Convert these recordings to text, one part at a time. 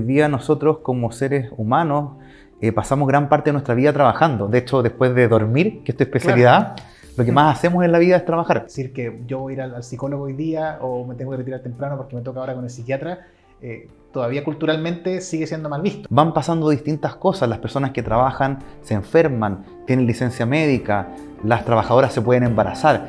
hoy día nosotros como seres humanos pasamos gran parte de nuestra vida trabajando. De hecho, después de dormir, que es tu especialidad, lo que más hacemos en la vida es trabajar. Decir que yo voy a ir al psicólogo hoy día o me tengo que retirar temprano porque me toca ahora con el psiquiatra, todavía culturalmente sigue siendo mal visto. Van pasando distintas cosas. Las personas que trabajan se enferman, tienen licencia médica, las trabajadoras se pueden embarazar.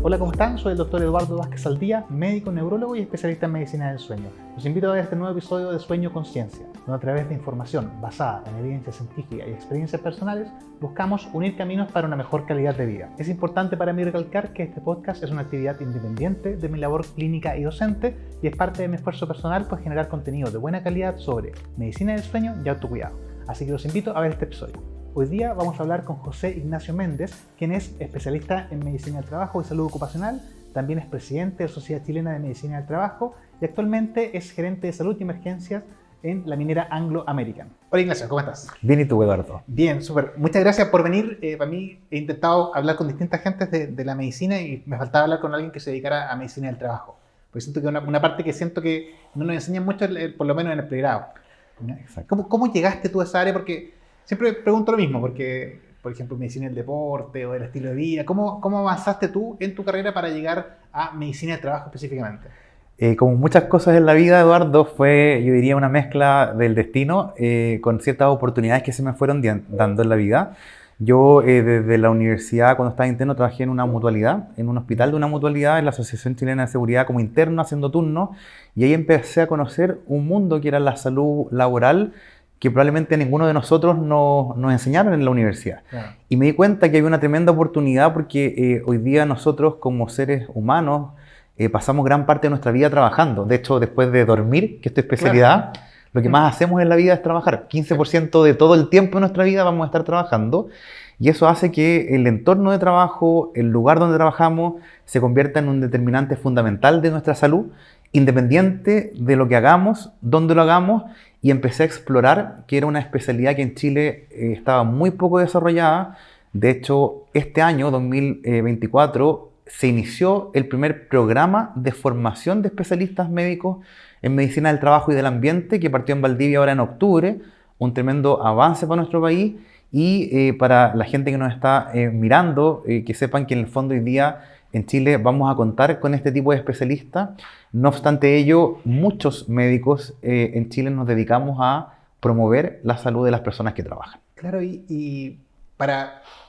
Hola, ¿cómo están? Soy el doctor Eduardo Vázquez Saldía, médico neurólogo y especialista en medicina del sueño. Los invito a ver este nuevo episodio de Sueño Conciencia, donde a través de información basada en evidencia científica y experiencias personales buscamos unir caminos para una mejor calidad de vida. Es importante para mí recalcar que este podcast es una actividad independiente de mi labor clínica y docente y es parte de mi esfuerzo personal por generar contenido de buena calidad sobre medicina del sueño y autocuidado. Así que los invito a ver este episodio. Hoy día vamos a hablar con José Ignacio Méndez, quien es especialista en medicina del trabajo y salud ocupacional, también es presidente de la Sociedad Chilena de Medicina del Trabajo y actualmente es gerente de salud y emergencias en la minera Anglo American. Hola Ignacio, ¿cómo estás? Bien, ¿y tú, Eduardo? Bien, súper. Muchas gracias por venir. Para mí he intentado hablar con distintas gentes de la medicina y me faltaba hablar con alguien que se dedicara a medicina del trabajo. Porque siento que una parte que siento que no nos enseñan mucho, por lo menos en el pregrado. ¿Cómo llegaste tú a esa área? Porque siempre pregunto lo mismo, porque, por ejemplo, medicina del deporte o del estilo de vida, ¿cómo avanzaste tú en tu carrera para llegar a medicina del trabajo específicamente? Como muchas cosas en la vida, Eduardo, fue, yo diría, una mezcla del destino con ciertas oportunidades que se me fueron dando en la vida. Yo desde la universidad, cuando estaba interno, trabajé en una mutualidad, en un hospital de una mutualidad, en la Asociación Chilena de Seguridad como interno, haciendo turnos, y ahí empecé a conocer un mundo que era la salud laboral, que probablemente ninguno de nosotros nos enseñaron en la universidad. Claro. Y me di cuenta que había una tremenda oportunidad porque hoy día nosotros como seres humanos pasamos gran parte de nuestra vida trabajando. De hecho, después de dormir, que es tu especialidad, claro, lo que más hacemos en la vida es trabajar. 15% de todo el tiempo de nuestra vida vamos a estar trabajando y eso hace que el entorno de trabajo, el lugar donde trabajamos, se convierta en un determinante fundamental de nuestra salud, independiente de lo que hagamos, dónde lo hagamos. Y empecé a explorar que era una especialidad que en Chile estaba muy poco desarrollada. De hecho, este año, 2024, se inició el primer programa de formación de especialistas médicos en medicina del trabajo y del ambiente, que partió en Valdivia ahora en octubre, un tremendo avance para nuestro país y para la gente que nos está mirando, que sepan que en el fondo hoy día en Chile vamos a contar con este tipo de especialistas. No obstante ello, muchos médicos en Chile nos dedicamos a promover la salud de las personas que trabajan. Claro,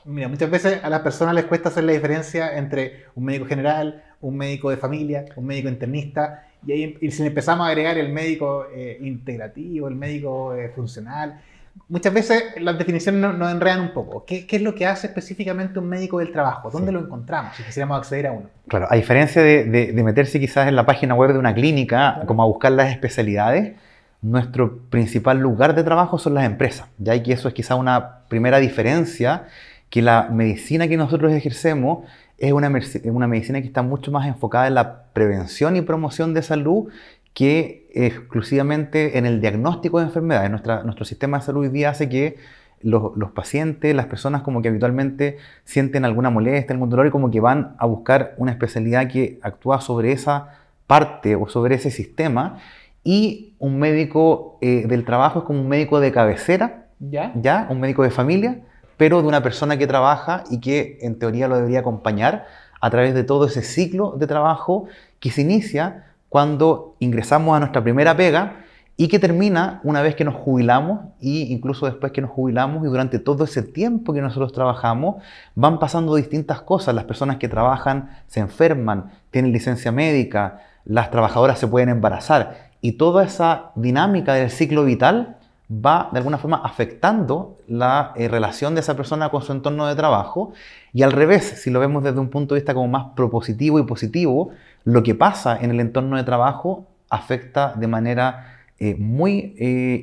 mira, muchas veces a las personas les cuesta hacer la diferencia entre un médico general, un médico de familia, un médico internista, y si empezamos a agregar el médico integrativo, el médico funcional, muchas veces las definiciones nos enredan un poco. ¿Qué es lo que hace específicamente un médico del trabajo? ¿Dónde lo encontramos si quisiéramos acceder a uno? Claro, a diferencia de meterse quizás en la página web de una clínica, claro, como a buscar las especialidades, nuestro principal lugar de trabajo son las empresas. Ya que eso es quizás una primera diferencia, que la medicina que nosotros ejercemos es una medicina que está mucho más enfocada en la prevención y promoción de salud que exclusivamente en el diagnóstico de enfermedades. Nuestro sistema de salud hoy día hace que los pacientes, las personas como que habitualmente sienten alguna molestia, algún dolor y como que van a buscar una especialidad que actúa sobre esa parte o sobre ese sistema. Y un médico del trabajo es como un médico de cabecera, ¿ya? Un médico de familia, pero de una persona que trabaja y que en teoría lo debería acompañar a través de todo ese ciclo de trabajo que se inicia cuando ingresamos a nuestra primera pega y que termina una vez que nos jubilamos e incluso después que nos jubilamos, y durante todo ese tiempo que nosotros trabajamos van pasando distintas cosas. Las personas que trabajan se enferman, tienen licencia médica, las trabajadoras se pueden embarazar y toda esa dinámica del ciclo vital va de alguna forma afectando la relación de esa persona con su entorno de trabajo. Y al revés, si lo vemos desde un punto de vista como más propositivo y positivo, lo que pasa en el entorno de trabajo afecta de manera muy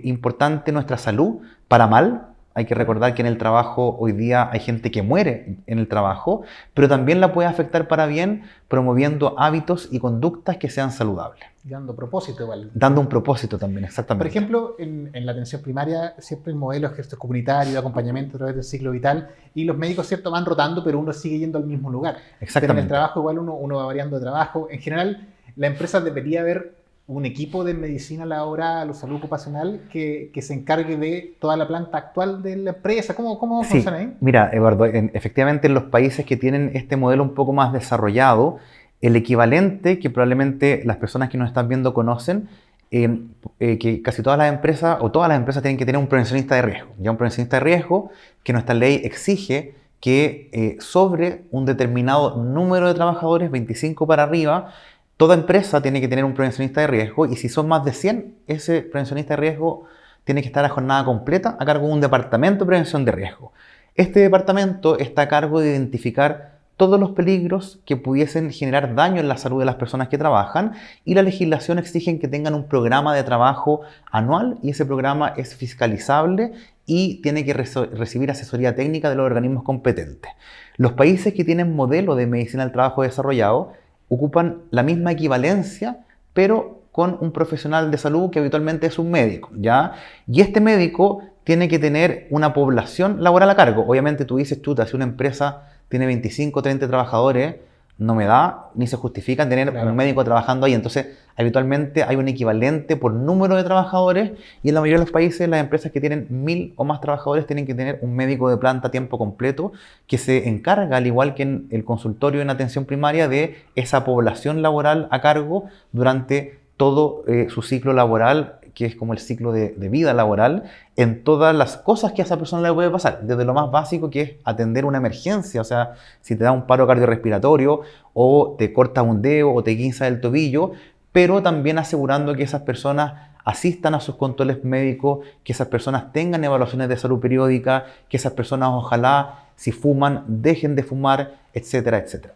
importante nuestra salud, para mal, Hay que recordar que en el trabajo hoy día hay gente que muere en el trabajo, pero también la puede afectar para bien promoviendo hábitos y conductas que sean saludables. Y dando propósito igual. Dando un propósito también, exactamente. Por ejemplo, en la atención primaria siempre el modelo es gestos comunitarios, de acompañamiento a través del ciclo vital, y los médicos, cierto, van rotando, pero uno sigue yendo al mismo lugar. Exactamente. Pero en el trabajo igual uno va variando de trabajo. En general, la empresa debería haber un equipo de medicina laboral o salud ocupacional que se encargue de toda la planta actual de la empresa. ¿Cómo Sí, funciona ahí? mira, Eduardo, efectivamente en los países que tienen este modelo un poco más desarrollado, el equivalente que probablemente las personas que nos están viendo conocen, que casi todas las empresas o todas las empresas tienen que tener un prevencionista de riesgo. Ya un prevencionista de riesgo que nuestra ley exige que sobre un determinado número de trabajadores, 25 para arriba, toda empresa tiene que tener un prevencionista de riesgo, y si son más de 100, ese prevencionista de riesgo tiene que estar a jornada completa a cargo de un departamento de prevención de riesgo. Este departamento está a cargo de identificar todos los peligros que pudiesen generar daño en la salud de las personas que trabajan, y la legislación exige que tengan un programa de trabajo anual, y ese programa es fiscalizable y tiene que recibir asesoría técnica de los organismos competentes. Los países que tienen modelo de medicina del trabajo desarrollado ocupan la misma equivalencia, pero con un profesional de salud que habitualmente es un médico, ¿ya? Y este médico tiene que tener una población laboral a cargo. Obviamente tú dices, chuta, si una empresa tiene 25 o 30 trabajadores, no me da ni se justifica tener un médico trabajando ahí. Entonces, habitualmente hay un equivalente por número de trabajadores, y en la mayoría de los países las empresas que tienen 1000 o más trabajadores tienen que tener un médico de planta a tiempo completo que se encarga, al igual que en el consultorio en atención primaria, de esa población laboral a cargo durante todo su ciclo laboral, que es como el ciclo de vida laboral, en todas las cosas que a esa persona le puede pasar, desde lo más básico, que es atender una emergencia, o sea, si te da un paro cardiorrespiratorio o te corta un dedo o te guinza el tobillo, pero también asegurando que esas personas asistan a sus controles médicos, que esas personas tengan evaluaciones de salud periódica, que esas personas ojalá, si fuman, dejen de fumar, etcétera, etcétera.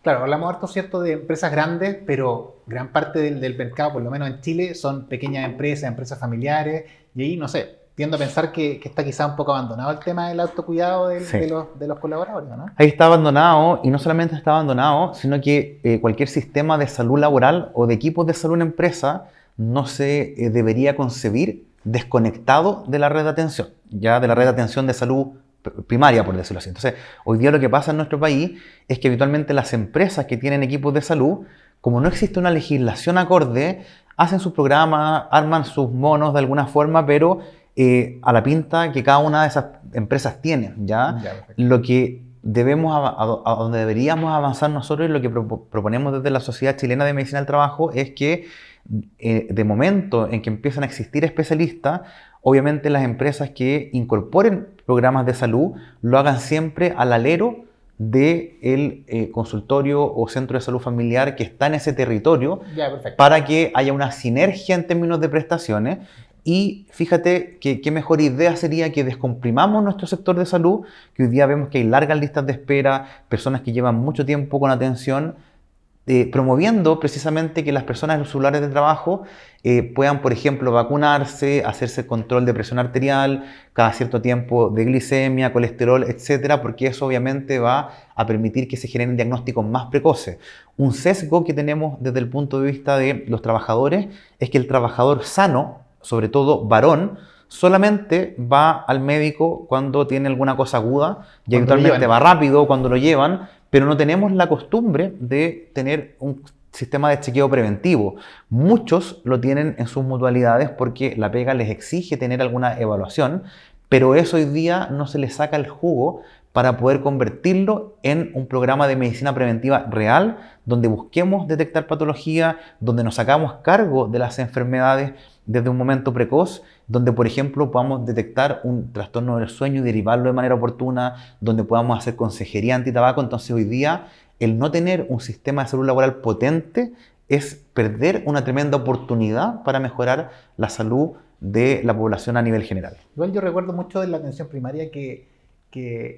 Claro, hablamos harto, ¿cierto?, de empresas grandes, pero gran parte del mercado, por lo menos en Chile, son pequeñas empresas familiares, y ahí, no sé, tiendo a pensar que está quizá un poco abandonado el tema del autocuidado de los colaboradores, ¿no? Ahí está abandonado, y no solamente está abandonado, sino que cualquier sistema de salud laboral o de equipos de salud en empresa no se debería concebir desconectado de la red de atención, ya de la red de atención de salud primaria, por decirlo así. Entonces, hoy día lo que pasa en nuestro país es que habitualmente las empresas que tienen equipos de salud, como no existe una legislación acorde, hacen sus programas, arman sus monos de alguna forma, pero a la pinta que cada una de esas empresas tiene, ¿ya? Lo que a donde deberíamos avanzar nosotros, y lo que proponemos desde la Sociedad Chilena de Medicina del Trabajo, es que de momento en que empiezan a existir especialistas, obviamente las empresas que incorporen programas de salud lo hagan siempre al alero del consultorio o centro de salud familiar que está en ese territorio, para que haya una sinergia en términos de prestaciones. Y fíjate que qué mejor idea sería que descomprimamos nuestro sector de salud, que hoy día vemos que hay largas listas de espera, personas que llevan mucho tiempo con atención, promoviendo precisamente que las personas en sus lugares de trabajo puedan, por ejemplo, vacunarse, hacerse control de presión arterial, cada cierto tiempo de glicemia, colesterol, etcétera, porque eso obviamente va a permitir que se generen diagnósticos más precoces. Un sesgo que tenemos desde el punto de vista de los trabajadores es que el trabajador sano, sobre todo varón, solamente va al médico cuando tiene alguna cosa aguda, y habitualmente va rápido cuando lo llevan, pero no tenemos la costumbre de tener un sistema de chequeo preventivo. Muchos lo tienen en sus mutualidades porque la pega les exige tener alguna evaluación, pero eso hoy día no se le saca el jugo para poder convertirlo en un programa de medicina preventiva real, donde busquemos detectar patología, donde nos hagamos cargo de las enfermedades desde un momento precoz, donde, por ejemplo, podamos detectar un trastorno del sueño y derivarlo de manera oportuna, donde podamos hacer consejería antitabaco. Entonces, hoy día, el no tener un sistema de salud laboral potente es perder una tremenda oportunidad para mejorar la salud de la población a nivel general. Igual yo recuerdo mucho de la atención primaria que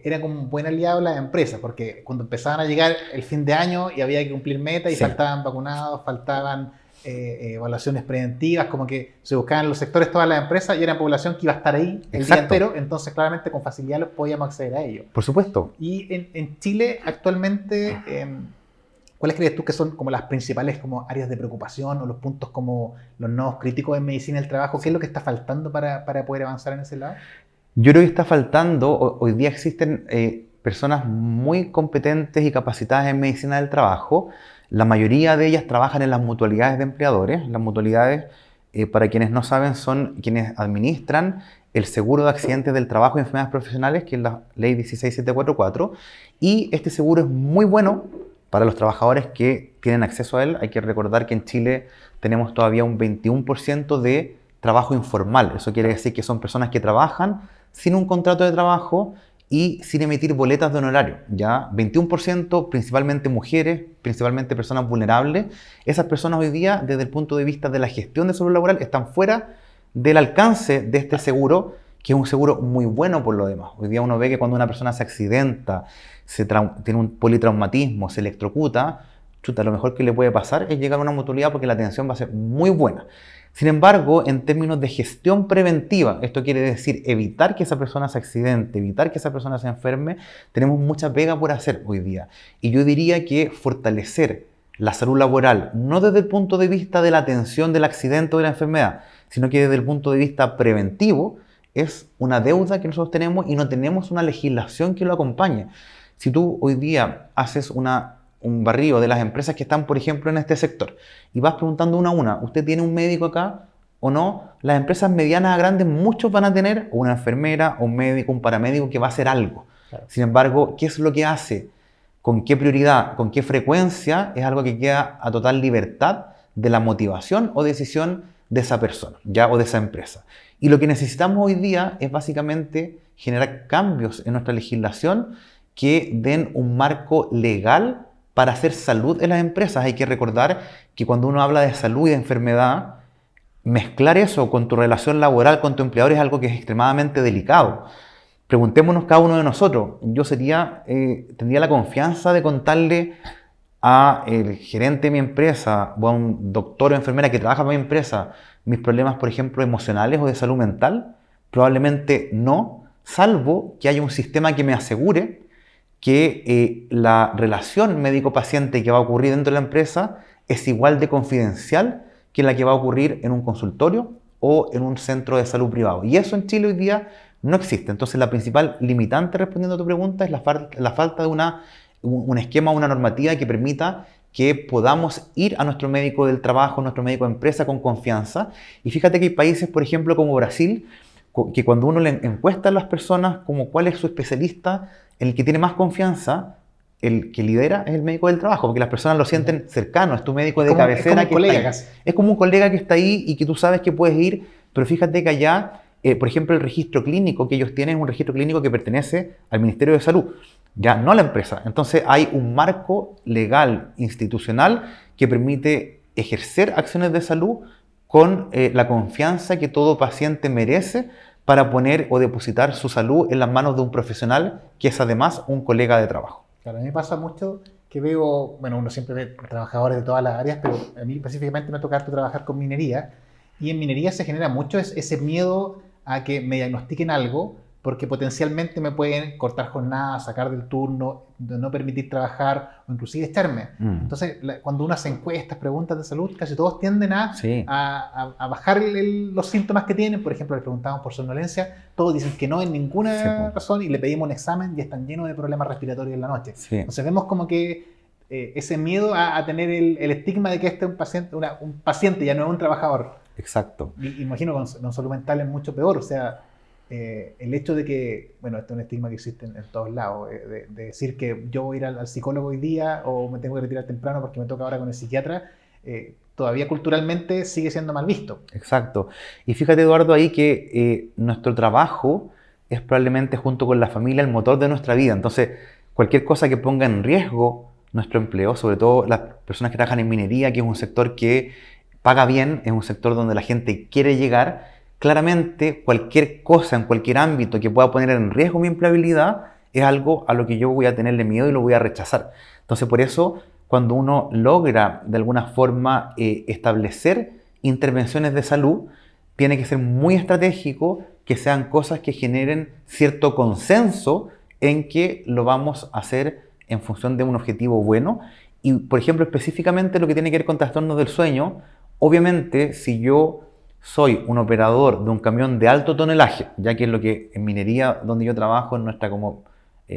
era como un buen aliado las empresas, porque cuando empezaban a llegar el fin de año y había que cumplir metas y faltaban vacunados, faltaban evaluaciones preventivas, como que se buscaban en los sectores todas las empresas y era población que iba a estar ahí el día entero, entonces claramente con facilidad podíamos acceder a ello. Por supuesto. Y en Chile actualmente, ¿cuáles crees tú que son como las principales como áreas de preocupación o los puntos como los nodos críticos en medicina del trabajo? ¿Qué es lo que está faltando para poder avanzar en ese lado? Yo creo que está faltando, hoy día existen personas muy competentes y capacitadas en medicina del trabajo. La mayoría de ellas trabajan en las mutualidades de empleadores. Las mutualidades, para quienes no saben, son quienes administran el seguro de accidentes del trabajo y enfermedades profesionales, que es la ley 16744. Y este seguro es muy bueno para los trabajadores que tienen acceso a él. Hay que recordar que en Chile tenemos todavía un 21% de trabajo informal. Eso quiere decir que son personas que trabajan sin un contrato de trabajo y sin emitir boletas de honorario. Ya 21%, principalmente mujeres, principalmente personas vulnerables. Esas personas hoy día, desde el punto de vista de la gestión de salud laboral, están fuera del alcance de este seguro, que es un seguro muy bueno por lo demás. Hoy día uno ve que cuando una persona se accidenta, tiene un politraumatismo, se electrocuta, chuta, lo mejor que le puede pasar es llegar a una mutualidad porque la atención va a ser muy buena. Sin embargo, en términos de gestión preventiva, esto quiere decir evitar que esa persona se accidente, evitar que esa persona se enferme, tenemos mucha pega por hacer hoy día. Y yo diría que fortalecer la salud laboral, no desde el punto de vista de la atención del accidente o de la enfermedad, sino que desde el punto de vista preventivo, es una deuda que nosotros tenemos y no tenemos una legislación que lo acompañe. Si tú hoy día haces un barrido de las empresas que están, por ejemplo, en este sector, y vas preguntando una a una, ¿usted tiene un médico acá o no? Las empresas medianas a grandes, muchos van a tener una enfermera, un médico, un paramédico que va a hacer algo. Claro. Sin embargo, ¿qué es lo que hace? ¿Con qué prioridad? ¿Con qué frecuencia? Es algo que queda a total libertad de la motivación o decisión de esa persona, ya, o de esa empresa. Y lo que necesitamos hoy día es básicamente generar cambios en nuestra legislación que den un marco legal para hacer salud en las empresas. Hay que recordar que cuando uno habla de salud y de enfermedad, mezclar eso con tu relación laboral con tu empleador es algo que es extremadamente delicado. Preguntémonos cada uno de nosotros. Yo tendría la confianza de contarle a el gerente de mi empresa o a un doctor o enfermera que trabaja para mi empresa mis problemas, por ejemplo, emocionales o de salud mental. Probablemente no, salvo que haya un sistema que me asegure que la relación médico-paciente que va a ocurrir dentro de la empresa es igual de confidencial que la que va a ocurrir en un consultorio o en un centro de salud privado. Y eso en Chile hoy día no existe. Entonces la principal limitante, respondiendo a tu pregunta, es la falta de un esquema, una normativa que permita que podamos ir a nuestro médico del trabajo, nuestro médico de empresa con confianza. Y fíjate que hay países, por ejemplo, como Brasil, que cuando uno le encuesta a las personas como cuál es su especialista, el que tiene más confianza, el que lidera es el médico del trabajo, porque las personas lo sienten cercano, es tu médico de cabecera. Es como un colega que está ahí y que tú sabes que puedes ir, pero fíjate que allá, por ejemplo, el registro clínico que ellos tienen es un registro clínico que pertenece al Ministerio de Salud, ya no a la empresa. Entonces hay un marco legal, institucional, que permite ejercer acciones de salud con la confianza que todo paciente merece para poner o depositar su salud en las manos de un profesional que es además un colega de trabajo. Claro, a mí me pasa mucho que veo, bueno, uno siempre ve trabajadores de todas las áreas, pero a mí específicamente me toca trabajar con minería, y en minería se genera mucho ese miedo a que me diagnostiquen algo, porque potencialmente me pueden cortar jornada, sacar del turno, no permitir trabajar o inclusive echarme. Entonces, cuando uno hace encuestas, preguntas de salud, casi todos tienden a bajar los síntomas que tienen. Por ejemplo, le preguntamos por somnolencia, todos dicen que no en ninguna razón y le pedimos un examen y están llenos de problemas respiratorios en la noche. Entonces vemos como que ese miedo a tener el estigma de que este es un paciente, ya no es un trabajador. Exacto. Y imagino con salud mental es mucho peor, o sea, el hecho de que, bueno, esto es un estigma que existe en todos lados, de decir que yo voy a ir al psicólogo hoy día o me tengo que retirar temprano porque me toca ahora con el psiquiatra, todavía culturalmente sigue siendo mal visto. Exacto. Y fíjate, Eduardo, ahí que nuestro trabajo es probablemente junto con la familia el motor de nuestra vida. Entonces, cualquier cosa que ponga en riesgo nuestro empleo, sobre todo las personas que trabajan en minería, que es un sector que paga bien, es un sector donde la gente quiere llegar. Claramente, cualquier cosa en cualquier ámbito que pueda poner en riesgo mi empleabilidad es algo a lo que yo voy a tenerle miedo y lo voy a rechazar. Entonces, por eso, cuando uno logra de alguna forma establecer intervenciones de salud, tiene que ser muy estratégico, que sean cosas que generen cierto consenso en que lo vamos a hacer en función de un objetivo bueno. Y, por ejemplo, específicamente lo que tiene que ver con trastornos del sueño, obviamente, si yo soy un operador de un camión de alto tonelaje, ya que es lo que en minería donde yo trabajo es nuestra como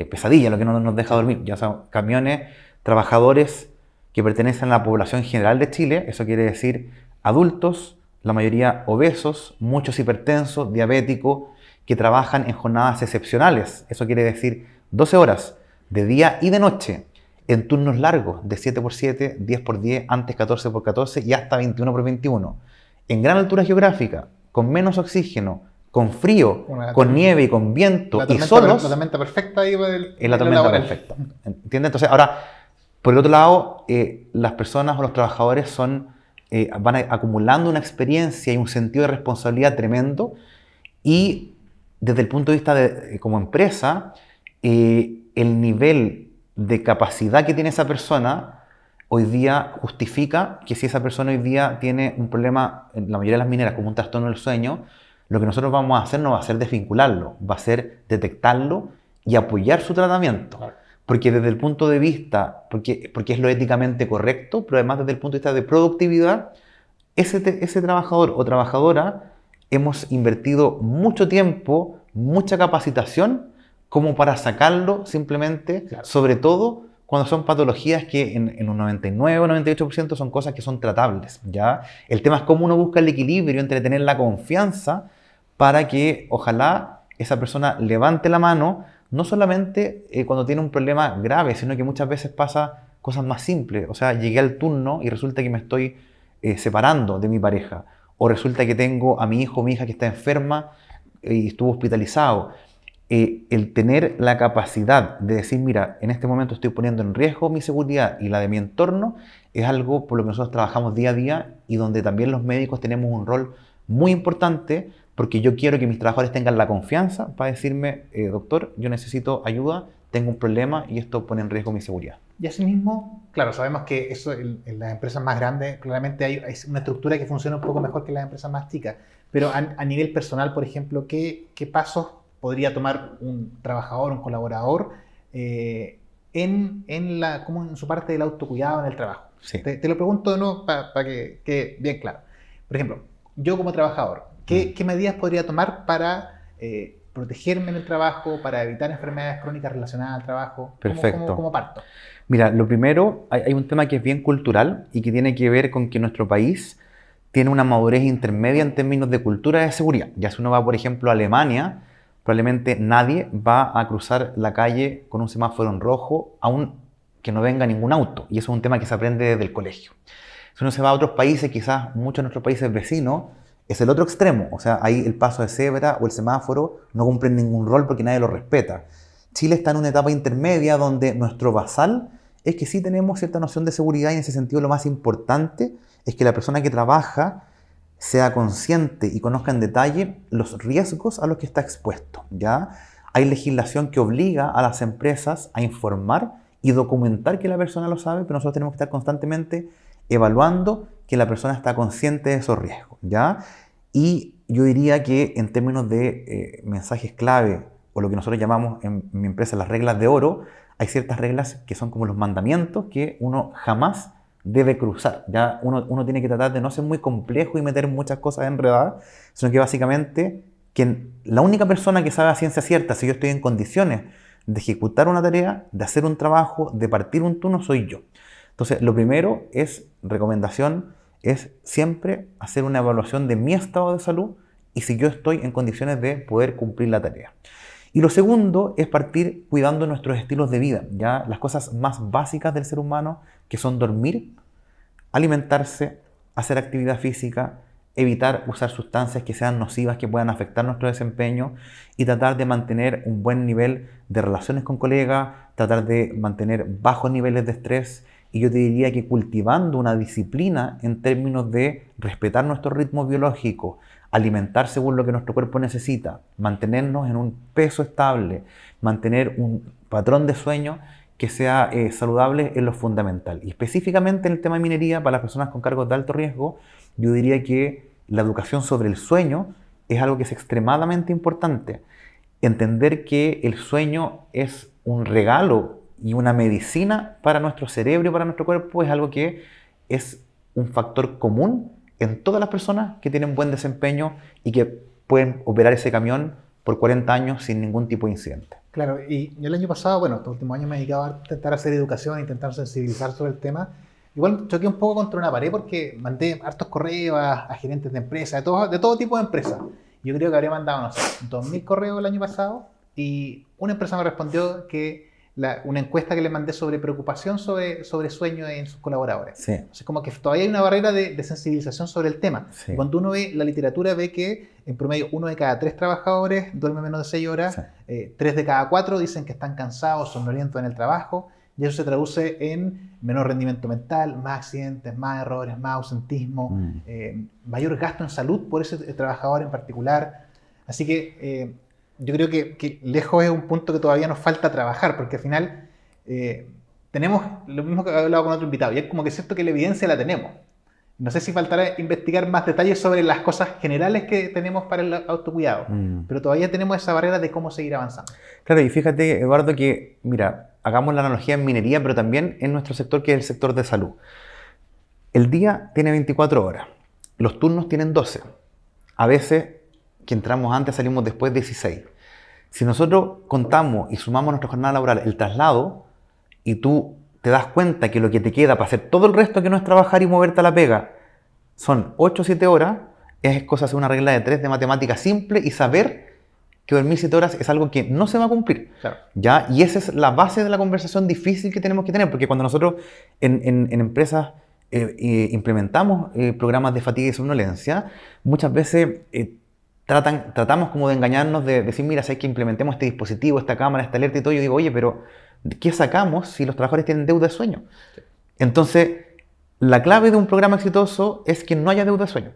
pesadilla, lo que no nos deja dormir, ya son camiones, trabajadores que pertenecen a la población general de Chile, eso quiere decir adultos, la mayoría obesos, muchos hipertensos, diabéticos, que trabajan en jornadas excepcionales, eso quiere decir 12 horas de día y de noche, en turnos largos de 7x7, 10x10, antes 14x14 y hasta 21x21, en gran altura geográfica, con menos oxígeno, con frío, con nieve y con viento y solos. La tormenta perfecta ahí es la tormenta perfecta. ¿Entiendes? Entonces, ahora, por el otro lado, las personas o los trabajadores van acumulando una experiencia y un sentido de responsabilidad tremendo, y desde el punto de vista de como empresa, el nivel de capacidad que tiene esa persona hoy día justifica que si esa persona hoy día tiene un problema, en la mayoría de las mineras, como un trastorno del sueño, lo que nosotros vamos a hacer no va a ser desvincularlo, va a ser detectarlo y apoyar su tratamiento. Claro. Porque desde el punto de vista, porque es lo éticamente correcto, pero además desde el punto de vista de productividad, ese trabajador o trabajadora hemos invertido mucho tiempo, mucha capacitación, como para sacarlo simplemente, claro, sobre todo cuando son patologías que en un 99 o 98% son cosas que son tratables, ¿ya? El tema es cómo uno busca el equilibrio entre tener la confianza para que ojalá esa persona levante la mano, no solamente cuando tiene un problema grave, sino que muchas veces pasa cosas más simples. O sea, llegué al turno y resulta que me estoy separando de mi pareja, o resulta que tengo a mi hijo o mi hija que está enferma y estuvo hospitalizado. El tener la capacidad de decir, mira, en este momento estoy poniendo en riesgo mi seguridad y la de mi entorno, es algo por lo que nosotros trabajamos día a día y donde también los médicos tenemos un rol muy importante, porque yo quiero que mis trabajadores tengan la confianza para decirme, doctor, yo necesito ayuda, tengo un problema y esto pone en riesgo mi seguridad. Y asimismo, claro, sabemos que eso en las empresas más grandes claramente hay una estructura que funciona un poco mejor que en las empresas más chicas, pero a nivel personal, por ejemplo, ¿qué pasos podría tomar un trabajador, un colaborador en su parte del autocuidado en el trabajo? Sí. Te lo pregunto de nuevo para que quede bien claro. Por ejemplo, yo como trabajador, ¿qué medidas podría tomar para protegerme en el trabajo, para evitar enfermedades crónicas relacionadas al trabajo? Perfecto. ¿Cómo parto? Mira, lo primero, hay un tema que es bien cultural y que tiene que ver con que nuestro país tiene una madurez intermedia en términos de cultura de seguridad. Ya si uno va, por ejemplo, a Alemania, probablemente nadie va a cruzar la calle con un semáforo en rojo, aun que no venga ningún auto. Y eso es un tema que se aprende desde el colegio. Si uno se va a otros países, quizás muchos de nuestros países vecinos, es el otro extremo. O sea, ahí el paso de cebra o el semáforo no cumplen ningún rol porque nadie lo respeta. Chile está en una etapa intermedia donde nuestro basal es que sí tenemos cierta noción de seguridad, y en ese sentido lo más importante es que la persona que trabaja sea consciente y conozca en detalle los riesgos a los que está expuesto, ¿ya? Hay legislación que obliga a las empresas a informar y documentar que la persona lo sabe, pero nosotros tenemos que estar constantemente evaluando que la persona está consciente de esos riesgos, ¿ya? Y yo diría que en términos de mensajes clave, o lo que nosotros llamamos en mi empresa las reglas de oro, hay ciertas reglas que son como los mandamientos que uno jamás debe cruzar. Ya uno tiene que tratar de no ser muy complejo y meter muchas cosas enredadas, sino que básicamente que la única persona que sabe a ciencia cierta si yo estoy en condiciones de ejecutar una tarea, de hacer un trabajo, de partir un turno, soy yo. Entonces, lo primero recomendación es siempre hacer una evaluación de mi estado de salud y si yo estoy en condiciones de poder cumplir la tarea. Y lo segundo es partir cuidando nuestros estilos de vida, ya las cosas más básicas del ser humano, que son dormir, alimentarse, hacer actividad física, evitar usar sustancias que sean nocivas, que puedan afectar nuestro desempeño, y tratar de mantener un buen nivel de relaciones con colegas, tratar de mantener bajos niveles de estrés. Y yo te diría que cultivando una disciplina en términos de respetar nuestro ritmo biológico, alimentar según lo que nuestro cuerpo necesita, mantenernos en un peso estable, mantener un patrón de sueño, que sea saludable es lo fundamental. Y específicamente en el tema de minería, para las personas con cargos de alto riesgo, yo diría que la educación sobre el sueño es algo que es extremadamente importante. Entender que el sueño es un regalo y una medicina para nuestro cerebro y para nuestro cuerpo es algo que es un factor común en todas las personas que tienen buen desempeño y que pueden operar ese camión por 40 años sin ningún tipo de incidente. Claro, y yo el año pasado, bueno, estos últimos años me he dedicado a intentar hacer educación, a intentar sensibilizar sobre el tema. Igual choqué un poco contra una pared porque mandé hartos correos a gerentes de empresas, de todo tipo de empresas. Yo creo que habría mandado, no sé, 2000 correos el año pasado y una empresa me respondió que una encuesta que le mandé sobre preocupación sobre sueño en sus colaboradores. Sí. Entonces, como que todavía hay una barrera de sensibilización sobre el tema. Sí. Cuando uno ve la literatura, ve que en promedio 1 de cada 3 trabajadores duerme menos de 6 horas, sí. 3 de cada 4 dicen que están cansados, somnolientos en el trabajo, y eso se traduce en menor rendimiento mental, más accidentes, más errores, más ausentismo, mayor gasto en salud por ese trabajador en particular. Así que yo creo que lejos es un punto que todavía nos falta trabajar, porque al final tenemos lo mismo que he hablado con otro invitado, y es como que es cierto que la evidencia la tenemos. No sé si faltará investigar más detalles sobre las cosas generales que tenemos para el autocuidado, pero todavía tenemos esa barrera de cómo seguir avanzando. Claro, y fíjate, Eduardo, que, mira, hagamos la analogía en minería, pero también en nuestro sector, que es el sector de salud. El día tiene 24 horas, los turnos tienen 12. A veces, que entramos antes, salimos después 16. Si nosotros contamos y sumamos a nuestra jornada laboral el traslado, y tú te das cuenta que lo que te queda para hacer todo el resto que no es trabajar y moverte a la pega son 8 o 7 horas, es cosa de hacer una regla de 3 de matemática simple y saber que dormir 7 horas es algo que no se va a cumplir. Claro. ¿Ya? Y esa es la base de la conversación difícil que tenemos que tener, porque cuando nosotros en empresas implementamos programas de fatiga y somnolencia, muchas veces tratamos como de engañarnos, de decir, mira, si hay que implementemos este dispositivo, esta cámara, esta alerta y todo. Yo digo, oye, pero ¿qué sacamos si los trabajadores tienen deuda de sueño? Sí. Entonces, la clave de un programa exitoso es que no haya deuda de sueño.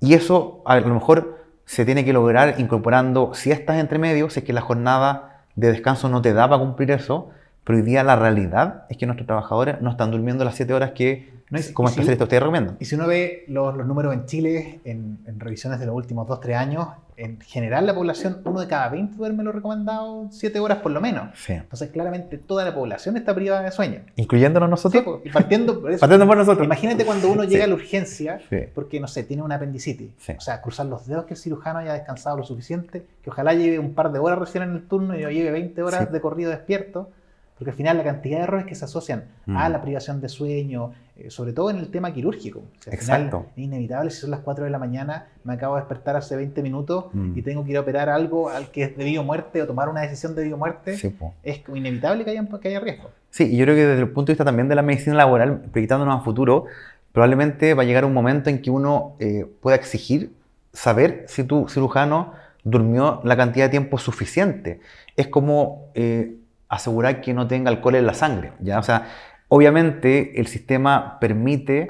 Y eso a lo mejor se tiene que lograr incorporando siestas entre medio, si es que la jornada de descanso no te da para cumplir eso, pero hoy día la realidad es que nuestros trabajadores no están durmiendo las 7 horas que como especialistas ustedes recomiendan. Y si uno ve los números en Chile, en revisiones de los últimos 2-3 años, en general la población, 1 de cada 20 duerme lo recomendado 7 horas por lo menos. Sí. Entonces claramente toda la población está privada de sueño. ¿Incluyéndonos nosotros? Sí, y partiendo por eso. Partiendo por nosotros. Imagínate cuando uno llega a la urgencia, porque no sé, tiene una apendicitis. Sí. O sea, cruzar los dedos que el cirujano haya descansado lo suficiente, que ojalá lleve un par de horas recién en el turno y no lleve 20 horas de corrido despierto. Porque al final la cantidad de errores que se asocian a la privación de sueño, sobre todo en el tema quirúrgico. O sea, al final es inevitable, si son las 4 de la mañana, me acabo de despertar hace 20 minutos y tengo que ir a operar algo al que es de vida o muerte o tomar una decisión de vida o muerte, es inevitable que haya riesgo. Sí, y yo creo que desde el punto de vista también de la medicina laboral, proyectándonos a futuro, probablemente va a llegar un momento en que uno pueda exigir saber si tu cirujano durmió la cantidad de tiempo suficiente. Es como asegurar que no tenga alcohol en la sangre, ¿ya? O sea, obviamente el sistema permite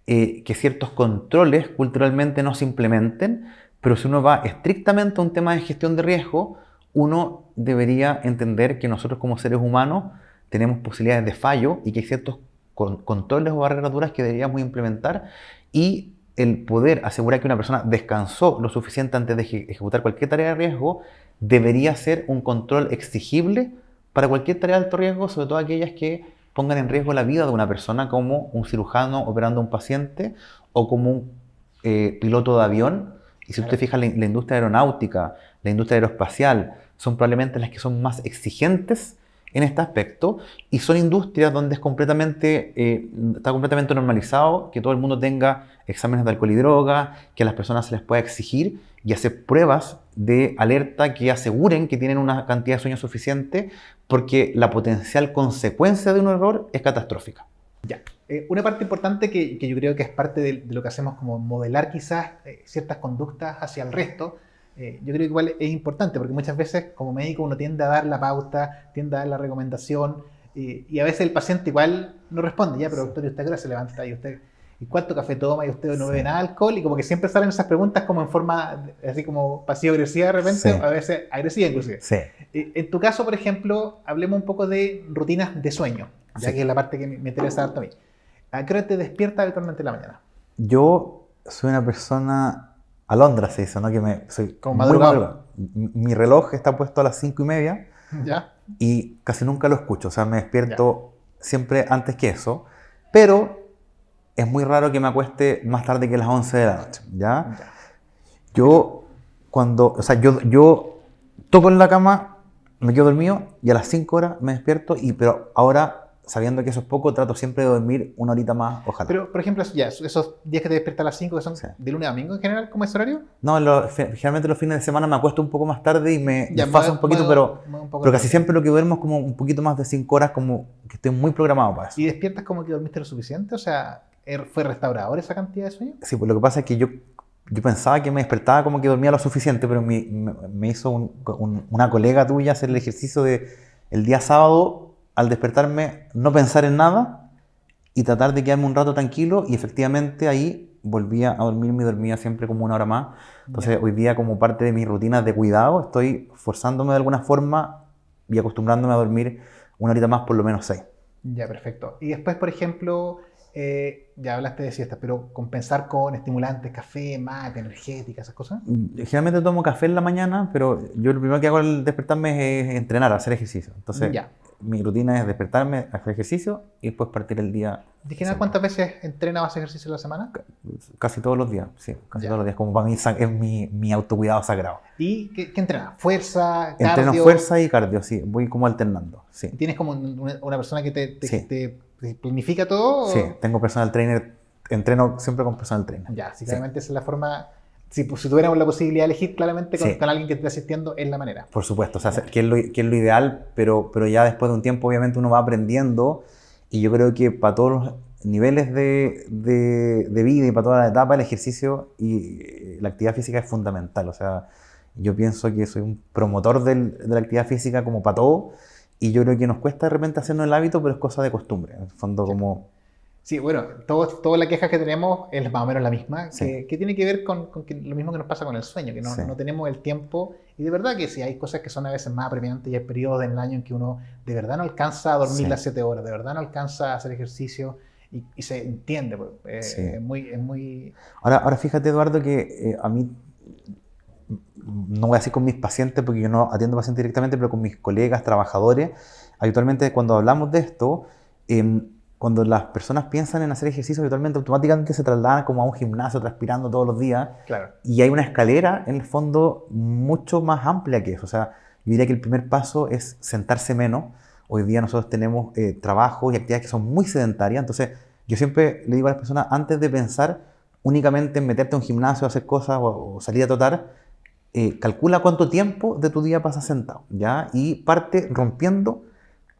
que ciertos controles culturalmente no se implementen, pero si uno va estrictamente a un tema de gestión de riesgo, uno debería entender que nosotros como seres humanos tenemos posibilidades de fallo y que hay ciertos controles o barreras duras que deberíamos implementar, y el poder asegurar que una persona descansó lo suficiente antes de ejecutar cualquier tarea de riesgo debería ser un control exigible para cualquier tarea de alto riesgo, sobre todo aquellas que pongan en riesgo la vida de una persona, como un cirujano operando a un paciente o como un piloto de avión. Y si usted fija, la industria aeronáutica, la industria aeroespacial, son probablemente las que son más exigentes en este aspecto, y son industrias donde está completamente normalizado que todo el mundo tenga exámenes de alcohol y droga, que a las personas se les pueda exigir y hacer pruebas de alerta que aseguren que tienen una cantidad de sueño suficiente, porque la potencial consecuencia de un error es catastrófica. Ya. Una parte importante que yo creo que es parte de lo que hacemos, como modelar quizás ciertas conductas hacia el resto. Yo creo que igual es importante, porque muchas veces como médico uno tiende a dar la pauta, tiende a dar la recomendación, y a veces el paciente igual no responde, ya, pero doctor, ¿y usted qué hora se levanta? Y usted... ¿Y cuánto café toma? Y usted no bebe nada de alcohol. Y como que siempre salen esas preguntas como en forma así como pasivo-agresiva de repente, Sí. a veces agresiva inclusive. Sí, En tu caso, por ejemplo, hablemos un poco de rutinas de sueño, ya sí. que es la parte que me interesa harto a mí. ¿A qué hora te despiertas habitualmente en la mañana? Yo soy una persona alondra, se dice, ¿no? Soy Como muy madrugador. madrugador. Mi reloj está puesto a las 5:30 ¿Ya? y casi nunca lo escucho. O sea, me Ya. despierto siempre antes que eso. Pero es muy raro que me acueste más tarde que las 11 de la noche, ¿ya? Ya. Yo toco en la cama, me quedo dormido y a las 5 horas me despierto, pero ahora, sabiendo que eso es poco, trato siempre de dormir una horita más, ojalá. Pero, por ejemplo, ya, esos días que te despiertas a las 5, que son Sí. de lunes a domingo en general, ¿cómo es ese horario? No, generalmente los fines de semana me acuesto un poco más tarde y me Ya, desfaso un poquito, pero un poco casi tarde. siempre lo que duermo es como un poquito más de 5 horas, como que estoy muy programado para eso. ¿Y despiertas como que dormiste lo suficiente? O sea, ¿fue restaurador esa cantidad de sueño? Sí, pues lo que pasa es que yo pensaba que me despertaba como que dormía lo suficiente, pero me hizo una colega tuya hacer el ejercicio de el día sábado, al despertarme, no pensar en nada y tratar de quedarme un rato tranquilo, y efectivamente ahí volvía a dormir, me dormía siempre como una hora más. Entonces hoy día, como parte de mis rutinas de cuidado, estoy forzándome de alguna forma y acostumbrándome a dormir una horita más, por lo menos 6. Ya, perfecto. Y después, por ejemplo, ya hablaste de siestas, pero compensar con estimulantes, café, mate, energética, esas cosas. Generalmente tomo café en la mañana, pero yo lo primero que hago al despertarme es entrenar, hacer ejercicio. Entonces, Ya. mi rutina es despertarme, hacer ejercicio y después partir el día. ¿De general cuántas veces entrenas o haces ejercicio a la semana? Casi todos los días, sí, casi Ya. todos los días. Como para mí es mi autocuidado sagrado. ¿Y qué entrenas? ¿Fuerza, Entreno cardio? fuerza y cardio, sí, voy como alternando, sí. ¿Tienes como una persona que Sí. te planifica todo? Sí, tengo personal trainer, entreno siempre con personal trainer. Ya, sí, Sí. claramente esa es la forma. Si tuviéramos la posibilidad de elegir, claramente Sí. con alguien que te esté asistiendo es la manera. Por supuesto, o sea, Ya. que es lo ideal, pero ya después de un tiempo obviamente uno va aprendiendo, y yo creo que para todos los niveles de vida y para toda la etapa, el ejercicio y la actividad física es fundamental. O sea, yo pienso que soy un promotor de la actividad física como para todo, y yo creo que nos cuesta de repente hacernos el hábito, pero es cosa de costumbre. En el fondo, como... Sí, bueno, toda la queja que tenemos es más o menos la misma, Sí. que tiene que ver con lo mismo que nos pasa con el sueño, que Sí. no tenemos el tiempo. Y de verdad que sí, hay cosas que son a veces más apremiantes y hay periodos en el año en que uno de verdad no alcanza a dormir Sí. las 7 horas, de verdad no alcanza a hacer ejercicio y se entiende. Sí. Es muy... Ahora fíjate, Eduardo, que a mí, no voy a decir con mis pacientes porque yo no atiendo pacientes directamente, pero con mis colegas, trabajadores, habitualmente cuando hablamos de esto, cuando las personas piensan en hacer ejercicio, habitualmente automáticamente se trasladan como a un gimnasio transpirando todos los días, Claro. y hay una escalera en el fondo mucho más amplia que eso. O sea, yo diría que el primer paso es sentarse menos. Hoy día nosotros tenemos trabajos y actividades que son muy sedentarias, entonces yo siempre le digo a las personas, antes de pensar únicamente en meterte a un gimnasio, hacer cosas o salir a trotar, calcula cuánto tiempo de tu día pasas sentado, ¿ya? Y parte rompiendo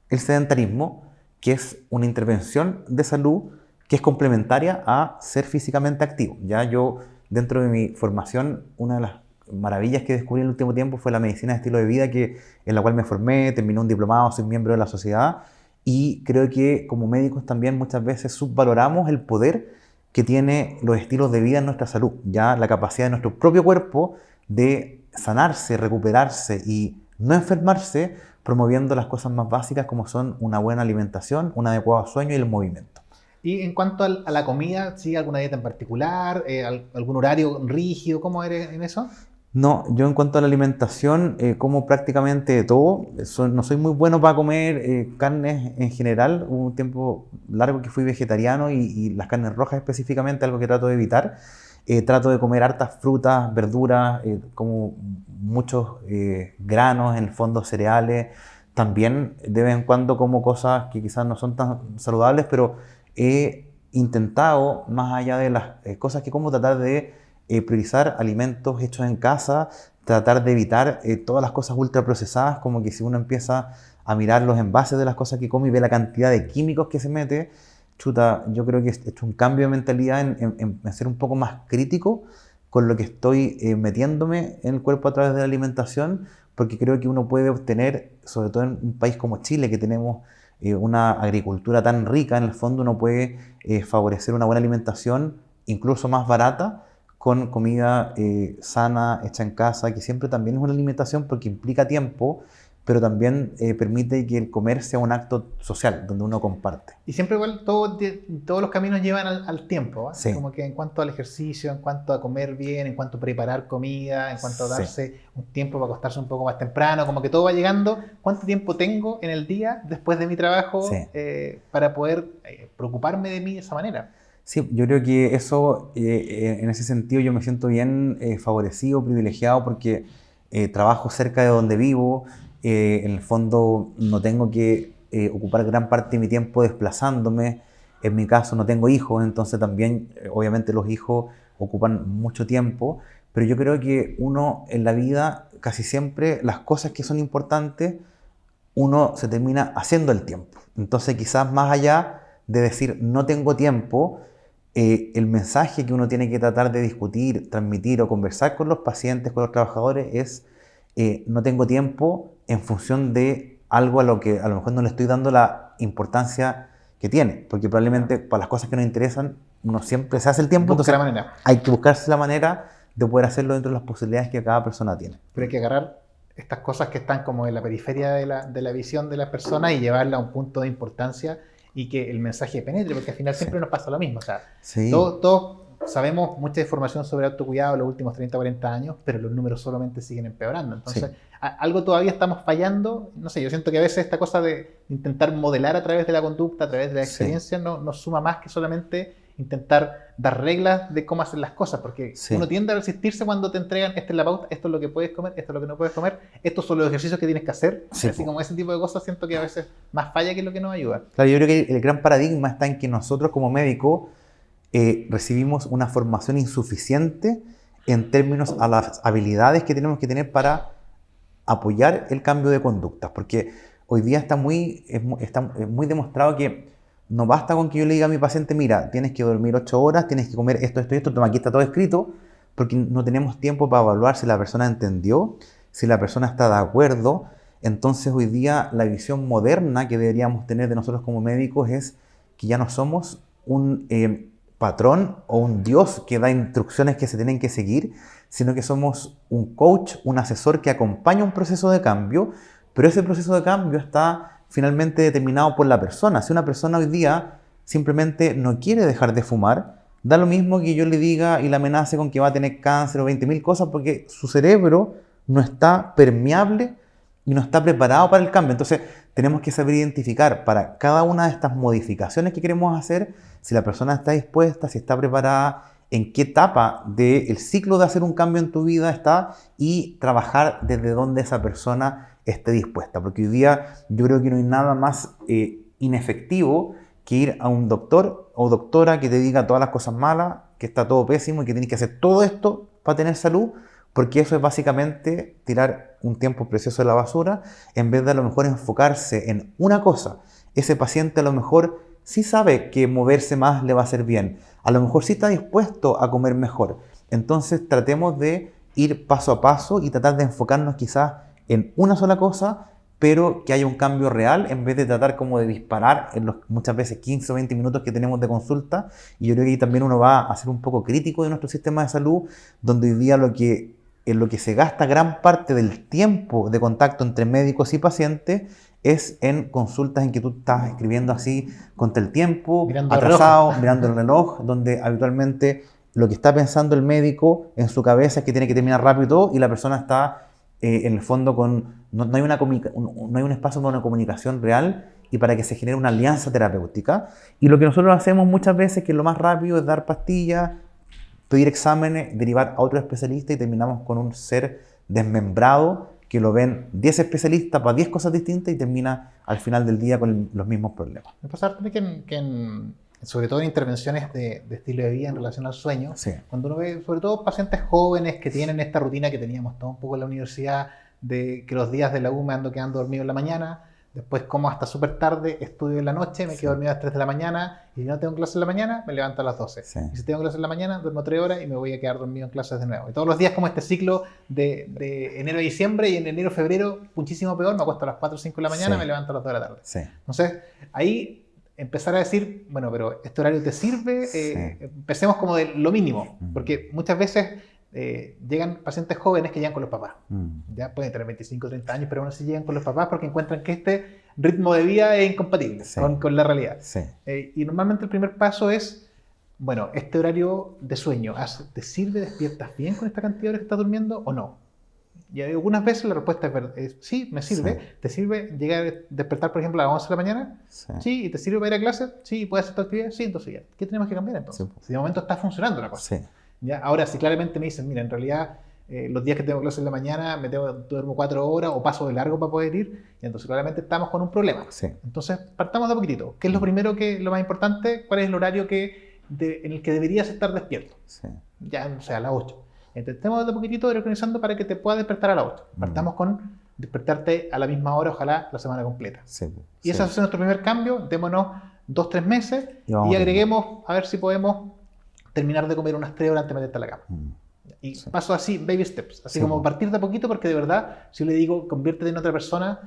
el sedentarismo, que es una intervención de salud que es complementaria a ser físicamente activo. Ya yo, dentro de mi formación, una de las maravillas que descubrí en el último tiempo fue la medicina de estilo de vida, en la cual me formé, terminé un diplomado, soy miembro de la sociedad, y creo que como médicos también muchas veces subvaloramos el poder que tiene los estilos de vida en nuestra salud, ya la capacidad de nuestro propio cuerpo de sanarse, recuperarse y no enfermarse, promoviendo las cosas más básicas como son una buena alimentación, un adecuado sueño y el movimiento. Y en cuanto a la comida, ¿sigue alguna dieta en particular? ¿Algún horario rígido? ¿Cómo eres en eso? No, yo en cuanto a la alimentación, como prácticamente de todo. No soy muy bueno para comer carnes en general. Hubo un tiempo largo que fui vegetariano y las carnes rojas específicamente, algo que trato de evitar. Trato de comer hartas frutas, verduras, como muchos granos, en el fondo cereales. También de vez en cuando como cosas que quizás no son tan saludables, pero he intentado, más allá de las cosas que como, tratar de priorizar alimentos hechos en casa, tratar de evitar todas las cosas ultraprocesadas, como que si uno empieza a mirar los envases de las cosas que come y ve la cantidad de químicos que se mete, chuta, yo creo que he hecho un cambio de mentalidad en ser un poco más crítico con lo que estoy metiéndome en el cuerpo a través de la alimentación, porque creo que uno puede obtener, sobre todo en un país como Chile, que tenemos una agricultura tan rica, en el fondo uno puede favorecer una buena alimentación, incluso más barata, con comida sana, hecha en casa, que siempre también es una alimentación porque implica tiempo, pero también permite que el comer sea un acto social, donde uno comparte. Y siempre igual todos los caminos llevan al tiempo, ¿eh? Sí. Como que en cuanto al ejercicio, en cuanto a comer bien, en cuanto a preparar comida, en cuanto a darse un tiempo para acostarse un poco más temprano, como que todo va llegando. ¿Cuánto tiempo tengo en el día después de mi trabajo para poder preocuparme de mí de esa manera? Sí, yo creo que eso, en ese sentido, yo me siento bien favorecido, privilegiado, porque trabajo cerca de donde vivo. En el fondo no tengo que ocupar gran parte de mi tiempo desplazándome. En mi caso no tengo hijos, entonces también obviamente los hijos ocupan mucho tiempo, pero yo creo que uno en la vida casi siempre las cosas que son importantes uno se termina haciendo el tiempo. Entonces quizás más allá de decir no tengo tiempo, el mensaje que uno tiene que tratar de discutir, transmitir o conversar con los pacientes, con los trabajadores es no tengo tiempo en función de algo a lo que a lo mejor no le estoy dando la importancia que tiene, porque probablemente para las cosas que nos interesan uno siempre se hace el tiempo, entonces hay que buscarse la manera de poder hacerlo dentro de las posibilidades que cada persona tiene. Pero hay que agarrar estas cosas que están como en la periferia de la visión de las personas y llevarla a un punto de importancia y que el mensaje penetre, porque al final siempre nos pasa lo mismo. O sea, todos sabemos mucha información sobre autocuidado en los últimos 30 o 40 años, pero los números solamente siguen empeorando. Entonces, algo todavía estamos fallando. No sé, yo siento que a veces esta cosa de intentar modelar a través de la conducta, a través de la experiencia, no suma más que solamente intentar dar reglas de cómo hacer las cosas, porque uno tiende a resistirse cuando te entregan, esta es la pauta, esto es lo que puedes comer, esto es lo que no puedes comer, estos son los ejercicios que tienes que hacer, así como ese tipo de cosas siento que a veces más falla que lo que nos ayuda. Claro, yo creo que el gran paradigma está en que nosotros como médicos recibimos una formación insuficiente en términos a las habilidades que tenemos que tener para apoyar el cambio de conductas, porque hoy día está muy demostrado que no basta con que yo le diga a mi paciente, mira, tienes que dormir 8 horas, tienes que comer esto, toma, aquí está todo escrito, porque no tenemos tiempo para evaluar si la persona entendió, si la persona está de acuerdo. Entonces hoy día la visión moderna que deberíamos tener de nosotros como médicos es que ya no somos un patrón o un Dios que da instrucciones que se tienen que seguir, sino que somos un coach, un asesor que acompaña un proceso de cambio, pero ese proceso de cambio está finalmente determinado por la persona. Si una persona hoy día simplemente no quiere dejar de fumar, da lo mismo que yo le diga y la amenace con que va a tener cáncer o 20.000 cosas, porque su cerebro no está permeable y no está preparado para el cambio. Entonces tenemos que saber identificar para cada una de estas modificaciones que queremos hacer, si la persona está dispuesta, si está preparada, en qué etapa del ciclo de hacer un cambio en tu vida está y trabajar desde donde esa persona esté dispuesta. Porque hoy día yo creo que no hay nada más inefectivo que ir a un doctor o doctora que te diga todas las cosas malas, que está todo pésimo y que tienes que hacer todo esto para tener salud, porque eso es básicamente tirar un tiempo precioso de la basura en vez de a lo mejor enfocarse en una cosa. Ese paciente a lo mejor sí sabe que moverse más le va a hacer bien, a lo mejor sí está dispuesto a comer mejor. Entonces tratemos de ir paso a paso y tratar de enfocarnos quizás en una sola cosa, pero que haya un cambio real en vez de tratar como de disparar en los muchas veces 15 o 20 minutos que tenemos de consulta. Y yo creo que ahí también uno va a ser un poco crítico de nuestro sistema de salud, donde hoy día en lo que se gasta gran parte del tiempo de contacto entre médicos y pacientes es en consultas en que tú estás escribiendo así contra el tiempo, atrasado, mirando el reloj, donde habitualmente lo que está pensando el médico en su cabeza es que tiene que terminar rápido y todo, y la persona está en el fondo no hay un espacio para una comunicación real y para que se genere una alianza terapéutica. Y lo que nosotros hacemos muchas veces, que lo más rápido es dar pastillas, pedir exámenes, derivar a otro especialista y terminamos con un ser desmembrado que lo ven 10 especialistas para 10 cosas distintas y termina al final del día con los mismos problemas. Me pasa también que sobre todo en intervenciones de estilo de vida en relación al sueño, cuando uno ve sobre todo pacientes jóvenes que tienen esta rutina que teníamos todo un poco en la universidad, de que los días de la U me ando quedando dormido en la mañana, Después como hasta súper tarde, estudio en la noche, me quedo dormido a las 3 de la mañana, y si no tengo clase en la mañana, me levanto a las 12. Sí. Y si tengo clase en la mañana, duermo 3 horas y me voy a quedar dormido en clases de nuevo. Y todos los días como este ciclo de enero a diciembre, y en enero a febrero muchísimo peor, me acuesto a las 4 o 5 de la mañana, Sí. me levanto a las 2 de la tarde. Sí. Entonces, ahí empezar a decir, bueno, pero ¿este horario te sirve? Sí. Empecemos como de lo mínimo, Mm. porque muchas veces llegan pacientes jóvenes que llegan con los papás. Mm. Ya pueden tener 25 o 30 años, pero aún así llegan con los papás porque encuentran que este ritmo de vida es incompatible Sí. con la realidad. Sí. Y normalmente el primer paso es, bueno, este horario de sueño, ¿te sirve? ¿Despiertas bien con esta cantidad de horas que estás durmiendo o no? Y algunas veces la respuesta es sí, me sirve. Sí. ¿Te sirve llegar a despertar, por ejemplo, a las 11 de la mañana? Sí. Sí. ¿Y te sirve para ir a clase? Sí. ¿Puedes hacer tu actividad? Sí. Entonces ya, ¿qué tenemos que cambiar entonces? Sí. Si de momento está funcionando la cosa. Sí. ¿Ya? Ahora, si claramente me dicen, mira, en realidad los días que tengo clase en la mañana duermo 4 horas o paso de largo para poder ir, y entonces claramente estamos con un problema. Sí. Entonces, partamos de a poquitito. ¿Qué es lo primero, lo más importante? ¿Cuál es el horario en el que deberías estar despierto? Sí. Ya, o sea, a las 8. Intentemos de a poquitito ir organizando para que te puedas despertar a las 8. Partamos con despertarte a la misma hora, ojalá la semana completa. Sí. Y ese es nuestro primer cambio. Démonos 2-3 meses Y y agreguemos a ver si podemos terminar de comer unas 3 horas antes de meterte a la cama. Y Sí. paso así, baby steps, así Sí. como partir de a poquito, porque de verdad, si yo le digo conviértete en otra persona,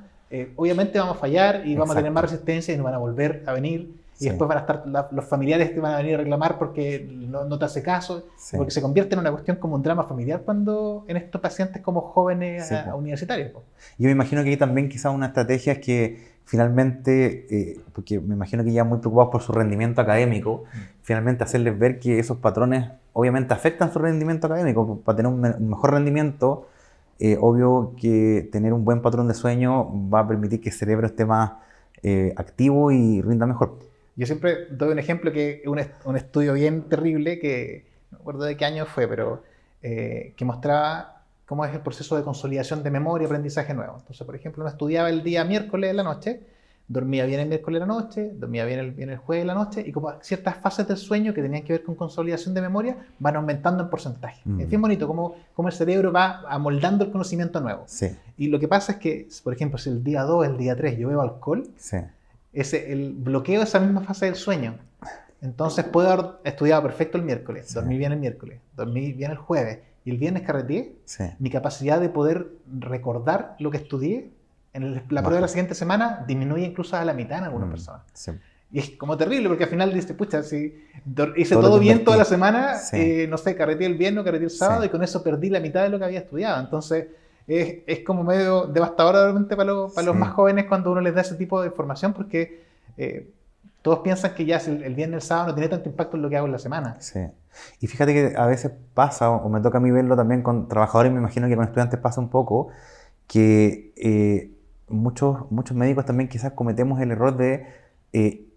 obviamente vamos a fallar y vamos a tener más Exacto. resistencia y nos van a volver a venir. Y Sí. después van a estar los familiares que van a venir a reclamar porque no te hace caso, Sí. porque se convierte en una cuestión como un drama familiar cuando en estos pacientes como jóvenes Sí, po. universitarios. Po. Yo me imagino que ahí también quizás una estrategia es que finalmente, porque me imagino que ya muy preocupados por su rendimiento académico, finalmente hacerles ver que esos patrones obviamente afectan su rendimiento académico. Para tener un mejor rendimiento, obvio que tener un buen patrón de sueño va a permitir que el cerebro esté más activo y rinda mejor. Yo siempre doy un ejemplo que es un estudio bien terrible que no me acuerdo de qué año fue, pero que mostraba cómo es el proceso de consolidación de memoria y aprendizaje nuevo. Entonces, por ejemplo, uno estudiaba el día miércoles en la noche, dormía bien el miércoles en la noche, dormía bien el jueves en la noche, y como ciertas fases del sueño que tenían que ver con consolidación de memoria van aumentando en porcentaje. Es bien bonito cómo el cerebro va amoldando el conocimiento nuevo. Sí. Y lo que pasa es que, por ejemplo, si el día 2, el día 3 yo bebo alcohol, Sí. el bloqueo de esa misma fase del sueño. Entonces puedo haber estudiado perfecto el miércoles, Sí. dormí bien el miércoles, dormí bien el jueves, y el viernes carreteé, Sí. mi capacidad de poder recordar lo que estudié en la Baja. prueba de la siguiente semana disminuye incluso a la mitad en algunas personas. Sí. Y es como terrible, porque al final dices, pucha, si hice Todo lo todo que bien invertí. toda la semana, Sí. no sé, carreteé el viernes, carreteé el sábado, Sí. y con eso perdí la mitad de lo que había estudiado. Entonces, es como medio devastador realmente para los Sí. más jóvenes cuando uno les da ese tipo de información, porque todos piensan que ya el viernes, el sábado no tiene tanto impacto en lo que hago en la semana. Sí. Y fíjate que a veces pasa, o me toca a mí verlo también con trabajadores, me imagino que con estudiantes pasa un poco, que muchos médicos también quizás cometemos el error de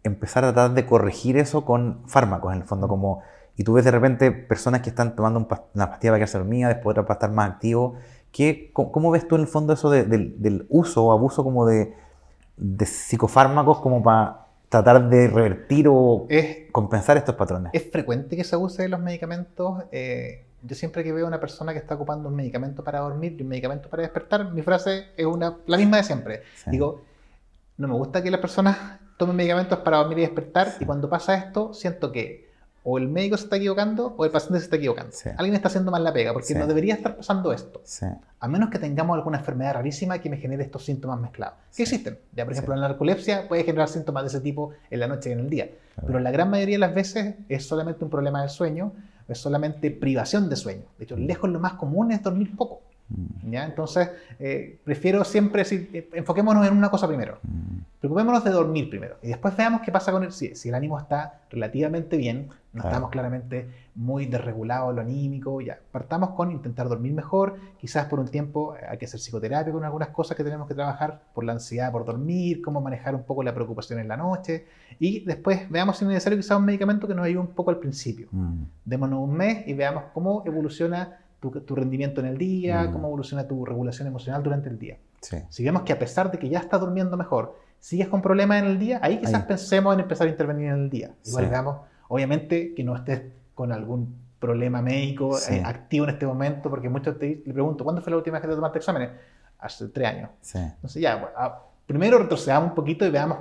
empezar a tratar de corregir eso con fármacos, en el fondo, como, y tú ves de repente personas que están tomando una pastilla para quedarse dormida, después otra para estar más activo. ¿Cómo ves tú en el fondo eso del uso o abuso como de psicofármacos como para tratar de revertir o compensar estos patrones? Es frecuente que se abuse de los medicamentos. Yo siempre que veo a una persona que está ocupando un medicamento para dormir y un medicamento para despertar, mi frase es la misma de siempre. Sí. Digo, no me gusta que las personas tomen medicamentos para dormir y despertar, Sí. y cuando pasa esto, siento que o el médico se está equivocando o el paciente se está equivocando. Sí. Alguien está haciendo mal la pega, porque Sí. no debería estar pasando esto. Sí. A menos que tengamos alguna enfermedad rarísima que me genere estos síntomas mezclados. Que Sí. existen. Ya, por Sí. ejemplo, la narcolepsia puede generar síntomas de ese tipo en la noche y en el día. Claro. Pero la gran mayoría de las veces es solamente un problema del sueño, es solamente privación de sueño. De hecho, lejos lo más común es dormir poco. ¿Ya? Entonces, prefiero siempre decir, enfoquémonos en una cosa primero. Preocupémonos de dormir primero. Y después veamos qué pasa con si el ánimo está relativamente bien, no Claro. estamos claramente muy desregulados en lo anímico, ya. Partamos con intentar dormir mejor. Quizás por un tiempo hay que hacer psicoterapia con algunas cosas que tenemos que trabajar por la ansiedad por dormir, cómo manejar un poco la preocupación en la noche. Y después veamos si es necesario quizás un medicamento que nos ayude un poco al principio. Démonos un mes y veamos cómo evoluciona tu rendimiento en el día, cómo evoluciona tu regulación emocional durante el día. Sí. Si vemos que a pesar de que ya estás durmiendo mejor, sigues con problemas en el día, ahí quizás Ahí. pensemos en empezar a intervenir en el día. Igual Sí. veamos, obviamente, que no estés con algún problema médico Sí. activo en este momento, porque muchos le pregunto, ¿cuándo fue la última vez que te tomaste exámenes? Hace 3 años. Sí. Entonces ya, bueno, primero retrocedamos un poquito y veamos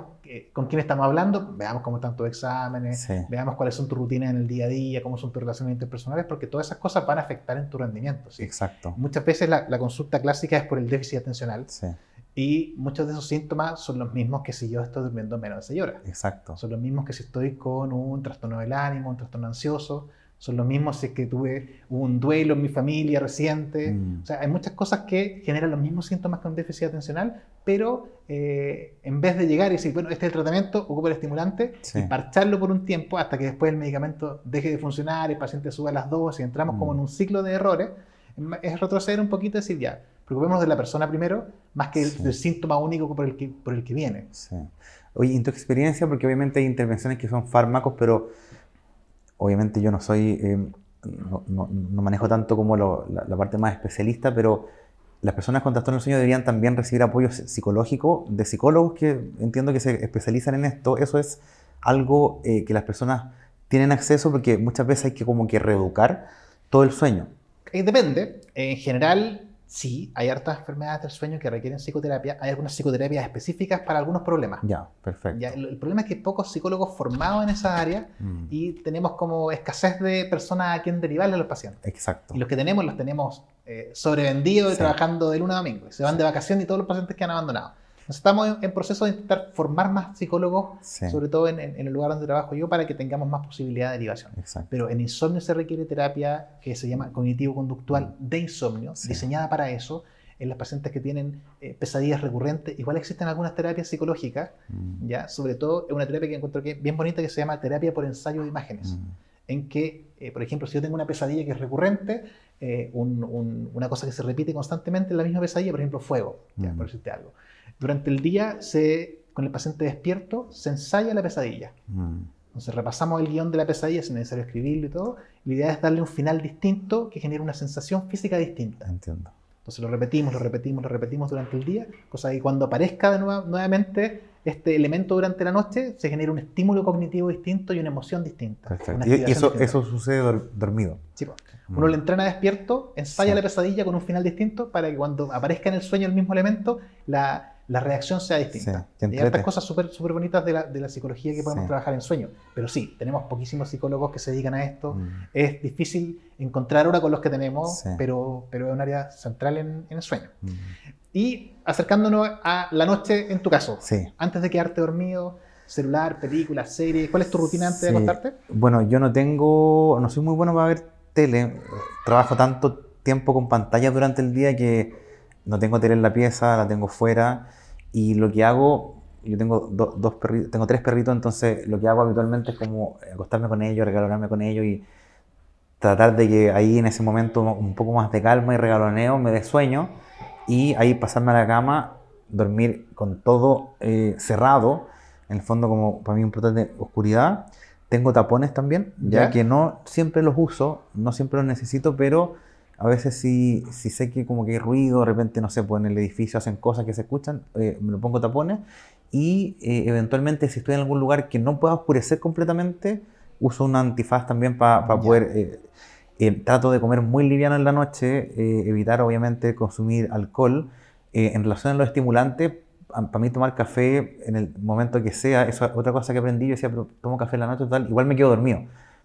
con quién estamos hablando, veamos cómo están tus exámenes, Sí. veamos cuáles son tus rutinas en el día a día, cómo son tus relaciones interpersonales, porque todas esas cosas van a afectar en tu rendimiento. ¿Sí? Exacto. Muchas veces la consulta clásica es por el déficit atencional Sí, y muchos de esos síntomas son los mismos que si yo estoy durmiendo menos de 6 horas. exacto. Son los mismos que si estoy con un trastorno del ánimo, un trastorno ansioso. Son los mismos si es que tuve un duelo en mi familia reciente. O sea, hay muchas cosas que generan los mismos síntomas que un déficit atencional, pero en vez de llegar y decir, bueno, este es el tratamiento, ocupa el estimulante, Sí. y parcharlo por un tiempo hasta que después el medicamento deje de funcionar, el paciente suba las dosis y entramos como en un ciclo de errores, es retroceder un poquito y decir, ya, preocupémonos de la persona primero, más que Sí. del síntoma único por el que viene. Sí. Oye, en tu experiencia, porque obviamente hay intervenciones que son fármacos, pero obviamente yo no soy, no manejo tanto como la parte más especialista, pero las personas con trastorno del sueño deberían también recibir apoyo psicológico de psicólogos que entiendo que se especializan en esto. Eso es algo que las personas tienen acceso porque muchas veces hay que como que reeducar todo el sueño. Depende. En general, sí, hay hartas enfermedades del sueño que requieren psicoterapia. Hay algunas psicoterapias específicas para algunos problemas. Ya, perfecto. Ya, el problema es que hay pocos psicólogos formados en esa área y tenemos como escasez de personas a quien derivarle a los pacientes. Exacto. Y los que tenemos, los tenemos sobrevendidos y Sí. trabajando de lunes a domingo. Y se van de vacaciones y todos los pacientes quedan abandonados. Entonces estamos en proceso de intentar formar más psicólogos, Sí. sobre todo en el lugar donde trabajo yo, para que tengamos más posibilidad de derivación. Exacto. Pero en insomnio se requiere terapia que se llama cognitivo-conductual de insomnio, Sí. diseñada para eso. En las pacientes que tienen pesadillas recurrentes, igual existen algunas terapias psicológicas, ¿ya? Sobre todo una terapia que encuentro que es bien bonita que se llama terapia por ensayo de imágenes, en que, por ejemplo, si yo tengo una pesadilla que es recurrente, una cosa que se repite constantemente en la misma pesadilla, por ejemplo, fuego, ¿ya? Por decirte algo. Durante el día, con el paciente despierto, se ensaya la pesadilla. Entonces repasamos el guión de la pesadilla, si es necesario escribirlo y todo. La idea es darle un final distinto que genere una sensación física distinta. Entiendo. Entonces lo repetimos durante el día, cosa que cuando aparezca nuevamente este elemento durante la noche, se genera un estímulo cognitivo distinto y una emoción distinta. Perfecto. Una Y activación distinta. eso sucede dormido. Sí, pues. Uno le entrena despierto, ensaya Sí. la pesadilla con un final distinto para que cuando aparezca en el sueño el mismo elemento, la reacción sea distinta. Sí, qué Y hay entrete. hartas cosas súper bonitas de la psicología que podemos Sí. trabajar en sueño. Pero sí, tenemos poquísimos psicólogos que se dedican a esto. Es difícil encontrar ahora con los que tenemos, Sí. pero es un área central en el sueño. Y acercándonos a la noche en tu caso, Sí. antes de quedarte dormido, celular, películas, series, ¿cuál es tu rutina antes de Sí. acostarte? Bueno, yo no soy muy bueno para ver tele. Trabajo tanto tiempo con pantallas durante el día que no tengo tele en la pieza, la tengo fuera. Y lo que hago, yo tengo tengo 3 perritos, entonces lo que hago habitualmente es como acostarme con ellos, regalonarme con ellos y tratar de que ahí en ese momento un poco más de calma y regaloneo me dé sueño y ahí pasarme a la cama, dormir con todo cerrado, en el fondo como para mí importante oscuridad. Tengo tapones también, ya ¿Ya? que no siempre los uso, no siempre los necesito, pero a veces si sé que como que hay ruido, de repente, no sé, pues en el edificio hacen cosas que se escuchan, me lo pongo tapones y eventualmente si estoy en algún lugar que no pueda oscurecer completamente, uso un antifaz también para Ya. poder... trato de comer muy liviano en la noche, evitar obviamente consumir alcohol. En relación a los estimulantes, para mí tomar café en el momento que sea, eso es otra cosa que aprendí. Yo decía, pero tomo café en la noche, total, igual me quedo dormido.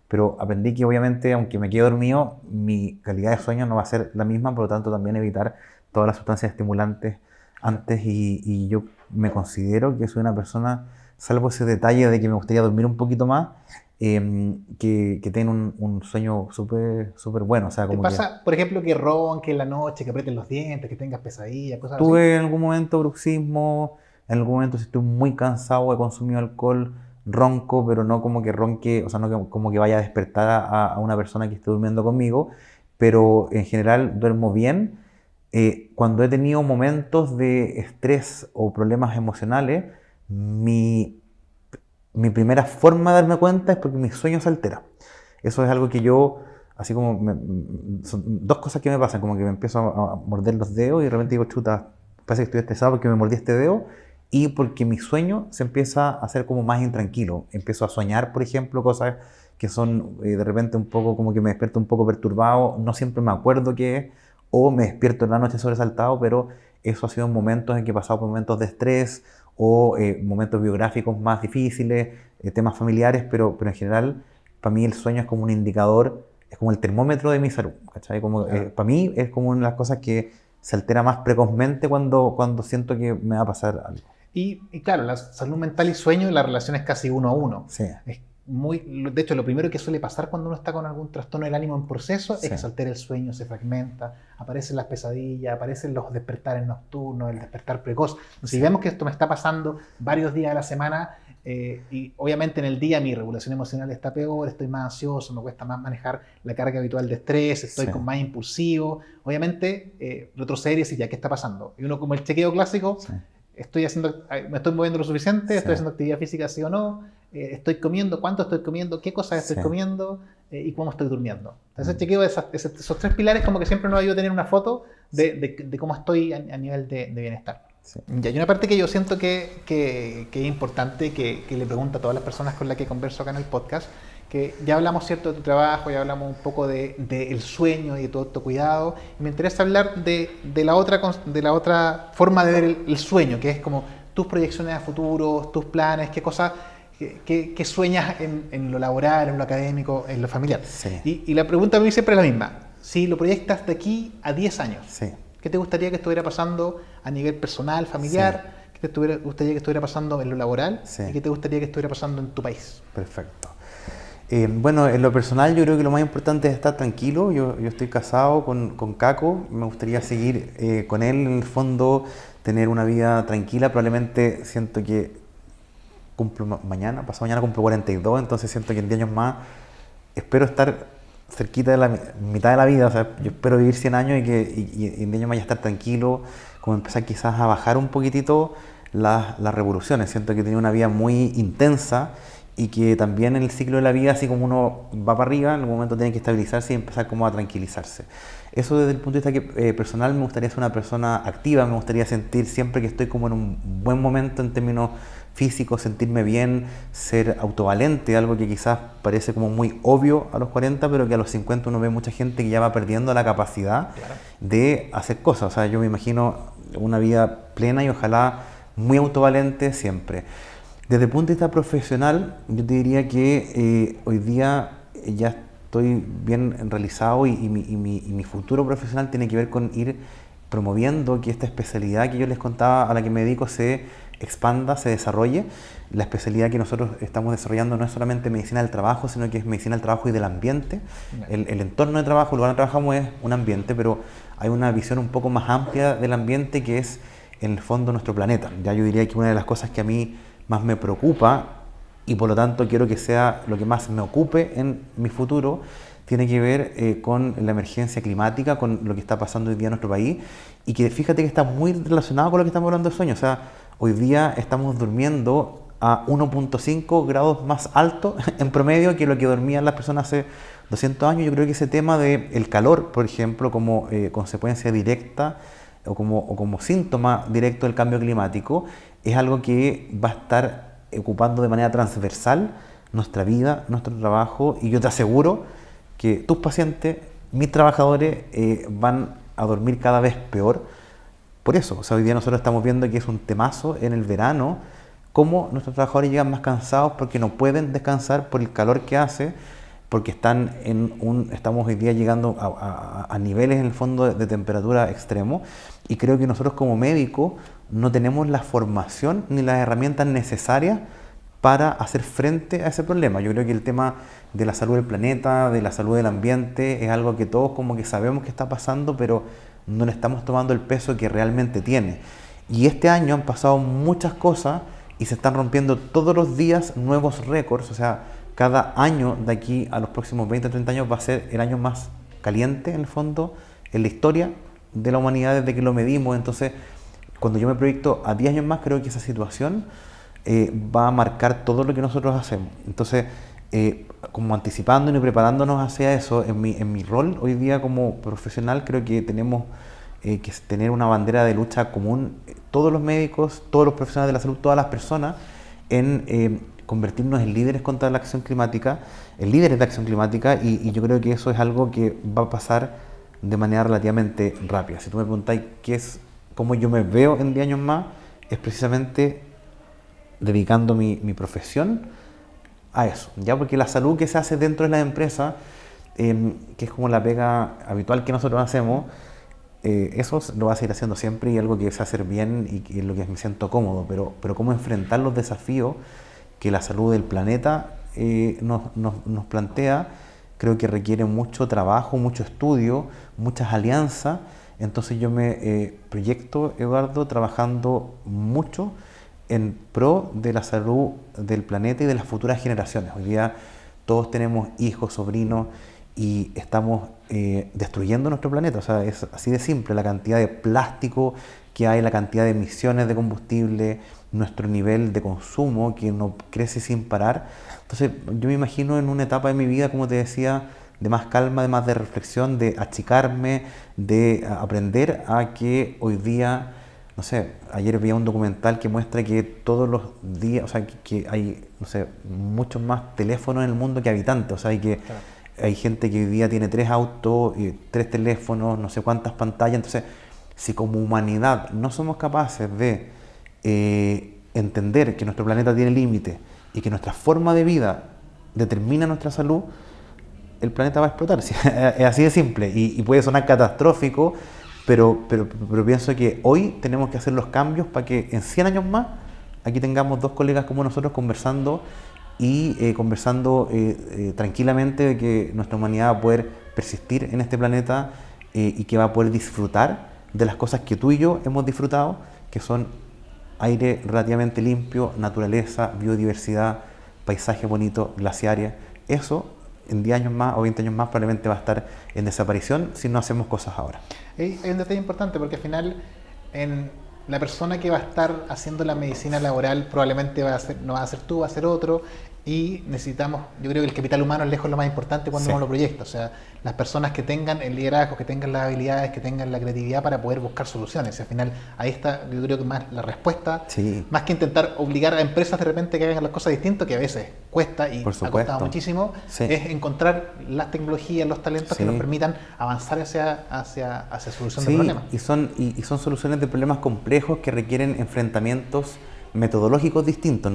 Pero aprendí que obviamente, aunque me quede dormido, mi calidad de sueño no va a ser la misma, por lo tanto también evitar todas las sustancias estimulantes antes. Y yo me considero que soy una persona, salvo ese detalle de que me gustaría dormir un poquito más, que tiene un sueño súper bueno. O sea, ¿Te como pasa, por ejemplo, que ronques en la noche, que aprieten los dientes, que tengas pesadillas, cosas que tuve en algún momento bruxismo, en algún momento si estoy muy cansado, he consumido alcohol, ronco, pero no como que ronque, o sea, no como que vaya a despertar a una persona que esté durmiendo conmigo, pero en general duermo bien. Cuando he tenido momentos de estrés o problemas emocionales, mi primera forma de darme cuenta es porque mi sueño se altera. Eso es algo que yo, así como, son 2 cosas que me pasan, como que me empiezo a morder los dedos y de repente digo, chuta, parece que estoy estresado porque me mordí este dedo, y porque mi sueño se empieza a hacer como más intranquilo. Empiezo a soñar, por ejemplo, cosas que son de repente un poco como que me despierto un poco perturbado, no siempre me acuerdo qué es, o me despierto en la noche sobresaltado, pero eso ha sido en momentos en que he pasado por momentos de estrés o momentos biográficos más difíciles, temas familiares, pero en general, para mí el sueño es como un indicador, es como el termómetro de mi salud, ¿cachai? Como, Claro. para mí es como una de las cosas que se altera más precozmente cuando siento que me va a pasar algo. Y claro, la salud mental y sueño, la relación es casi uno a uno. Sí, Es de hecho, lo primero que suele pasar cuando uno está con algún trastorno del ánimo en proceso es sí, que se altera el sueño, se fragmenta, aparecen las pesadillas, aparecen los despertares nocturnos, el despertar precoz. Entonces, si vemos que esto me está pasando varios días de la semana, y obviamente en el día mi regulación emocional está peor, estoy más ansioso, me cuesta más manejar la carga habitual de estrés, estoy sí, con más impulsivo, obviamente retroceder y decir, ya, ¿qué está pasando? Y uno como el chequeo clásico, sí, me estoy moviendo lo suficiente, sí, estoy haciendo actividad física sí o no, estoy comiendo, cuánto estoy comiendo, qué cosas estoy sí. comiendo y cómo estoy durmiendo. Entonces, el Mm. chequeo de esos tres pilares como que siempre nos ayuda a tener una foto de cómo estoy a nivel de bienestar. Sí. Y hay una parte que yo siento que es importante, que le pregunto a todas las personas con las que converso acá en el podcast, que ya hablamos cierto de tu trabajo, ya hablamos un poco del sueño y de tu autocuidado, y me interesa hablar de la otra forma de ver el sueño, que es como tus proyecciones a futuro, tus planes, qué cosas, qué sueñas en lo laboral, en lo académico, en lo familiar. Sí. Y la pregunta para mí siempre es la misma, si lo proyectas de aquí a 10 años, Sí. ¿qué te gustaría que estuviera pasando a nivel personal, familiar? ¿Qué te gustaría que estuviera pasando en lo laboral? Sí. ¿Y qué te gustaría que estuviera pasando en tu país? Perfecto. Bueno, en lo personal yo creo que lo más importante es estar tranquilo. Yo estoy casado con Caco, me gustaría seguir con él, en el fondo, tener una vida tranquila. Probablemente siento que cumplo pasado mañana cumplo 42, entonces siento que en 10 años más espero estar cerquita de la mitad de la vida. O sea, yo espero vivir 100 años y en 10 años más ya estar tranquilo, como empezar quizás a bajar un poquitito las revoluciones. Siento que he tenido una vida muy intensa y que también en el ciclo de la vida, así como uno va para arriba, en algún momento tiene que estabilizarse y empezar como a tranquilizarse. Eso desde el punto de vista personal, me gustaría ser una persona activa, me gustaría sentir siempre que estoy como en un buen momento en términos físicos, sentirme bien, ser autovalente, algo que quizás parece como muy obvio a los 40, pero que a los 50 uno ve mucha gente que ya va perdiendo la capacidad de hacer cosas. O sea, yo me imagino una vida plena y ojalá muy autovalente siempre. Desde el punto de vista profesional, yo te diría que hoy día ya estoy bien realizado y mi futuro profesional tiene que ver con ir promoviendo que esta especialidad que yo les contaba, a la que me dedico, se expanda, se desarrolle. La especialidad que nosotros estamos desarrollando no es solamente medicina del trabajo, sino que es medicina del trabajo y del ambiente. El entorno de trabajo, el lugar donde trabajamos es un ambiente, pero hay una visión un poco más amplia del ambiente que es, en el fondo, nuestro planeta. Ya yo diría que una de las cosas que a mí más me preocupa y por lo tanto quiero que sea lo que más me ocupe en mi futuro, tiene que ver con la emergencia climática, con lo que está pasando hoy día en nuestro país, y que fíjate que está muy relacionado con lo que estamos hablando de sueño. O sea, hoy día estamos durmiendo a 1.5 grados más alto en promedio que lo que dormían las personas hace 200 años. Yo creo que ese tema del calor, por ejemplo, como consecuencia directa o como síntoma directo del cambio climático, es algo que va a estar ocupando de manera transversal nuestra vida, nuestro trabajo, y yo te aseguro que tus pacientes, mis trabajadores, van a dormir cada vez peor por eso. O sea, hoy día nosotros estamos viendo que es un temazo en el verano, cómo nuestros trabajadores llegan más cansados porque no pueden descansar por el calor que hace, porque estamos hoy día llegando a niveles en el fondo de temperatura extremo, y creo que nosotros como médicos no tenemos la formación ni las herramientas necesarias para hacer frente a ese problema. Yo creo que el tema de la salud del planeta, de la salud del ambiente, es algo que todos como que sabemos que está pasando, pero no le estamos tomando el peso que realmente tiene. Y este año han pasado muchas cosas y se están rompiendo todos los días nuevos récords. O sea, cada año de aquí a los próximos 20 o 30 años va a ser el año más caliente, en el fondo, en la historia de la humanidad desde que lo medimos. Entonces, cuando yo me proyecto a 10 años más, creo que esa situación va a marcar todo lo que nosotros hacemos. Entonces, como anticipándonos y preparándonos hacia eso, en mi rol hoy día como profesional, creo que tenemos que tener una bandera de lucha común, todos los médicos, todos los profesionales de la salud, todas las personas, en convertirnos en líderes contra la acción climática, en líderes de acción climática, y yo creo que eso es algo que va a pasar de manera relativamente rápida. Si tú me preguntáis cómo yo me veo en 10 años más es precisamente dedicando mi profesión a eso, ¿ya? Porque la salud que se hace dentro de la empresa, que es como la pega habitual que nosotros hacemos, eso lo va a seguir haciendo siempre y algo que sé hacer bien y que es lo que me siento cómodo, pero cómo enfrentar los desafíos que la salud del planeta nos plantea, creo que requiere mucho trabajo, mucho estudio, muchas alianzas. Entonces yo me proyecto, Eduardo, trabajando mucho en pro de la salud del planeta y de las futuras generaciones. Hoy día todos tenemos hijos, sobrinos y estamos destruyendo nuestro planeta. O sea, es así de simple, la cantidad de plástico que hay, la cantidad de emisiones de combustible, nuestro nivel de consumo que no crece sin parar. Entonces yo me imagino en una etapa de mi vida, como te decía, de más calma, de más de reflexión, de achicarme, de aprender a que hoy día, no sé, ayer vi un documental que muestra que todos los días, o sea, que hay, no sé, muchos más teléfonos en el mundo que habitantes, o sea, claro, hay gente que hoy día tiene 3 autos, 3 teléfonos, no sé cuántas pantallas. Entonces, si como humanidad no somos capaces de entender que nuestro planeta tiene límites y que nuestra forma de vida determina nuestra salud, el planeta va a explotar. Es así de simple y puede sonar catastrófico, pero pienso que hoy tenemos que hacer los cambios para que en 100 años más aquí tengamos 2 colegas como nosotros conversando y conversando tranquilamente de que nuestra humanidad va a poder persistir en este planeta y que va a poder disfrutar de las cosas que tú y yo hemos disfrutado, que son aire relativamente limpio, naturaleza, biodiversidad, paisaje bonito, glaciares. Eso en 10 años más o 20 años más probablemente va a estar en desaparición si no hacemos cosas ahora. Hay un detalle importante porque al final la persona que va a estar haciendo la medicina laboral probablemente no va a ser tú, va a ser otro, y necesitamos, yo creo que el capital humano es lejos lo más importante cuando uno lo proyecta, o sea, las personas que tengan el liderazgo, que tengan las habilidades, que tengan la creatividad para poder buscar soluciones. Al final, ahí está, yo creo que más la respuesta, sí, más que intentar obligar a empresas de repente que hagan las cosas distintas, que a veces cuesta y ha costado muchísimo, sí, es encontrar las tecnologías, los talentos, sí, que nos permitan avanzar hacia solución, sí, de problemas. Y son soluciones de problemas complejos que requieren enfrentamientos metodológicos distintos.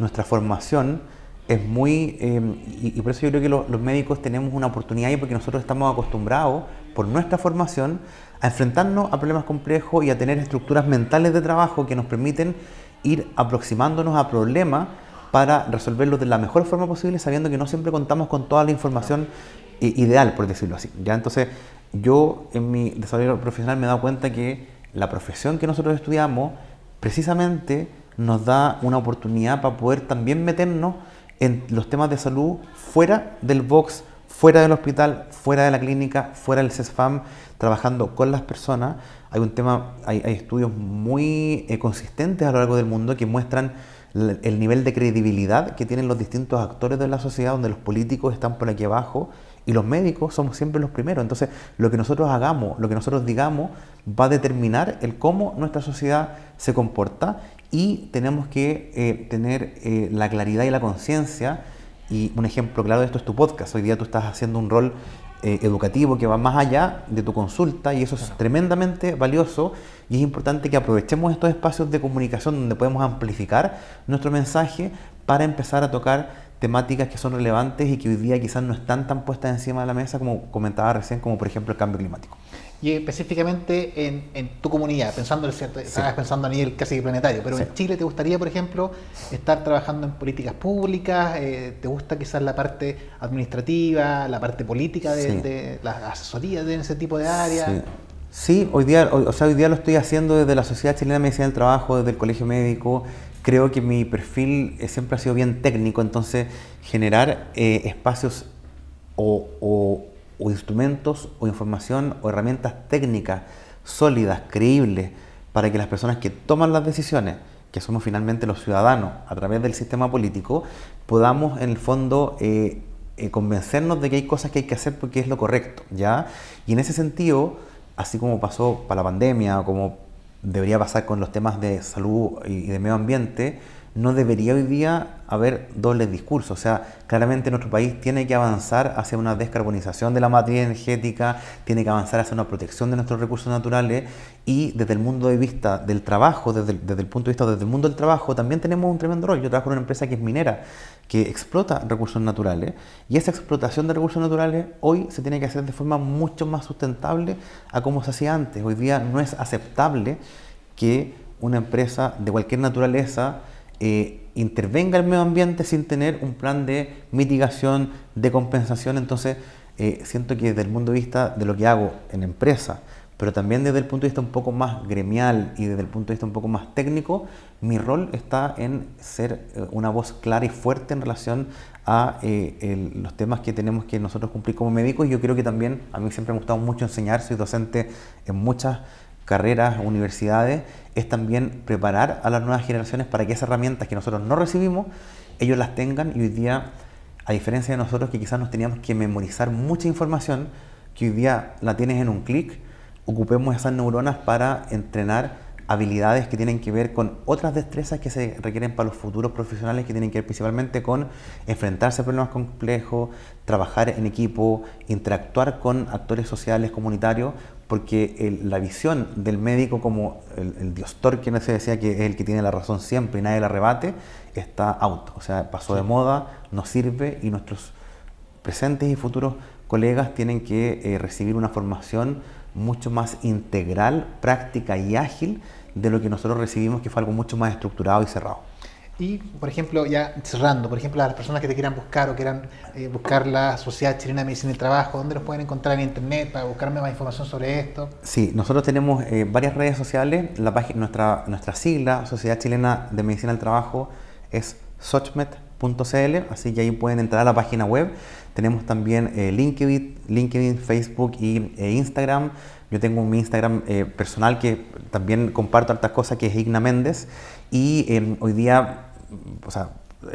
Nuestra formación es muy, y por eso yo creo que los médicos tenemos una oportunidad ahí, porque nosotros estamos acostumbrados, por nuestra formación, a enfrentarnos a problemas complejos y a tener estructuras mentales de trabajo que nos permiten ir aproximándonos a problemas para resolverlos de la mejor forma posible, sabiendo que no siempre contamos con toda la información ideal, por decirlo así. ¿Ya? Entonces, yo en mi desarrollo profesional me he dado cuenta que la profesión que nosotros estudiamos precisamente nos da una oportunidad para poder también meternos en los temas de salud fuera del box, fuera del hospital, fuera de la clínica, fuera del CESFAM, trabajando con las personas. Hay estudios muy consistentes a lo largo del mundo que muestran el nivel de credibilidad que tienen los distintos actores de la sociedad, donde los políticos están por aquí abajo y los médicos somos siempre los primeros. Entonces, lo que nosotros hagamos, lo que nosotros digamos, va a determinar el cómo nuestra sociedad se comporta, y tenemos que tener la claridad y la conciencia. Y un ejemplo claro de esto es tu podcast. Hoy día tú estás haciendo un rol educativo que va más allá de tu consulta, y eso es tremendamente valioso, y es importante que aprovechemos estos espacios de comunicación donde podemos amplificar nuestro mensaje para empezar a tocar temáticas que son relevantes y que hoy día quizás no están tan puestas encima de la mesa como comentaba recién, como por ejemplo el cambio climático. Y específicamente en tu comunidad, estabas pensando a nivel casi planetario, pero sí, en Chile, ¿te gustaría, por ejemplo, estar trabajando en políticas públicas? ¿Te gusta quizás la parte administrativa, la parte política de las asesorías de ese tipo de áreas? Sí, hoy día lo estoy haciendo desde la Sociedad Chilena de Medicina del Trabajo, desde el Colegio Médico. Creo que mi perfil siempre ha sido bien técnico, entonces generar espacios o instrumentos o información o herramientas técnicas sólidas, creíbles, para que las personas que toman las decisiones, que somos finalmente los ciudadanos a través del sistema político, podamos en el fondo convencernos de que hay cosas que hay que hacer porque es lo correcto, ¿ya? Y en ese sentido, así como pasó para la pandemia, como debería pasar con los temas de salud y de medio ambiente, no debería hoy día haber dobles discursos. O sea, claramente nuestro país tiene que avanzar hacia una descarbonización de la matriz energética, tiene que avanzar hacia una protección de nuestros recursos naturales, y desde el mundo de vista del trabajo, desde el punto de vista desde el mundo del trabajo, también tenemos un tremendo rol. Yo trabajo en una empresa que es minera, que explota recursos naturales, y esa explotación de recursos naturales hoy se tiene que hacer de forma mucho más sustentable a como se hacía antes. Hoy día no es aceptable que una empresa de cualquier naturaleza intervenga el medio ambiente sin tener un plan de mitigación, de compensación. Entonces, siento que desde el punto de vista de lo que hago en empresa, pero también desde el punto de vista un poco más gremial y desde el punto de vista un poco más técnico, mi rol está en ser una voz clara y fuerte en relación a los temas que tenemos que nosotros cumplir como médicos. Y yo creo que también, a mí siempre me ha gustado mucho enseñar, soy docente en muchas carreras, universidades, es también preparar a las nuevas generaciones para que esas herramientas que nosotros no recibimos, ellos las tengan. Y hoy día, a diferencia de nosotros que quizás nos teníamos que memorizar mucha información, que hoy día la tienes en un clic, ocupemos esas neuronas para entrenar habilidades que tienen que ver con otras destrezas que se requieren para los futuros profesionales, que tienen que ver principalmente con enfrentarse a problemas complejos, trabajar en equipo, interactuar con actores sociales, comunitarios, porque la visión del médico como el diostor, que no se decía que es el que tiene la razón siempre y nadie la rebate, está out. O sea, pasó de moda, no sirve, y nuestros presentes y futuros colegas tienen que recibir una formación mucho más integral, práctica y ágil de lo que nosotros recibimos, que fue algo mucho más estructurado y cerrado. Y, por ejemplo, ya cerrando, por ejemplo, a las personas que te quieran buscar o quieran buscar la Sociedad Chilena de Medicina y Trabajo, ¿dónde los pueden encontrar en internet para buscarme más información sobre esto? Sí, nosotros tenemos varias redes sociales. La página, nuestra sigla, Sociedad Chilena de Medicina del Trabajo, es sochmed.cl, así que ahí pueden entrar a la página web. Tenemos también LinkedIn, Facebook e Instagram. Yo tengo mi Instagram personal, que también comparto hartas cosas, que es Igna Méndez. Y hoy día, o sea,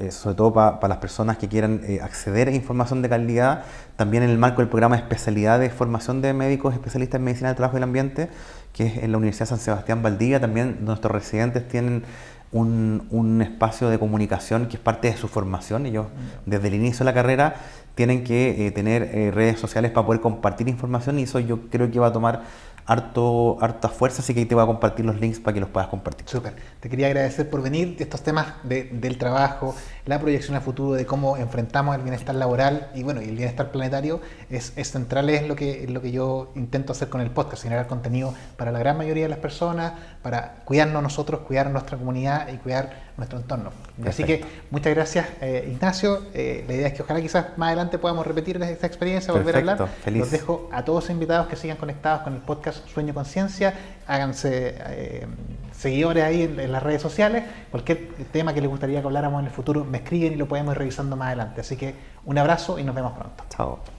sobre todo para las personas que quieran acceder a información de calidad, también en el marco del programa de especialidad de formación de médicos especialistas en medicina del trabajo y el ambiente, que es en la Universidad San Sebastián Valdivia, también nuestros residentes tienen un espacio de comunicación que es parte de su formación. Ellos, desde el inicio de la carrera, tienen que tener redes sociales para poder compartir información, y eso yo creo que va a tomar harta fuerza, así que ahí te voy a compartir los links para que los puedas compartir. Súper. Te quería agradecer por venir. Estos temas del trabajo, la proyección a futuro, de cómo enfrentamos el bienestar laboral y bueno, y el bienestar planetario es central, es lo que yo intento hacer con el podcast, generar contenido para la gran mayoría de las personas, para cuidarnos nosotros, cuidar nuestra comunidad y cuidar nuestro entorno. Perfecto. Así que muchas gracias, Ignacio. La idea es que ojalá quizás más adelante podamos repetir esta experiencia, volver a hablar. Feliz. Los dejo a todos los invitados que sigan conectados con el podcast Sueño Conciencia. Háganse seguidores ahí en las redes sociales. Cualquier tema que les gustaría que habláramos en el futuro, me escriben y lo podemos ir revisando más adelante. Así que un abrazo y nos vemos pronto. Chao.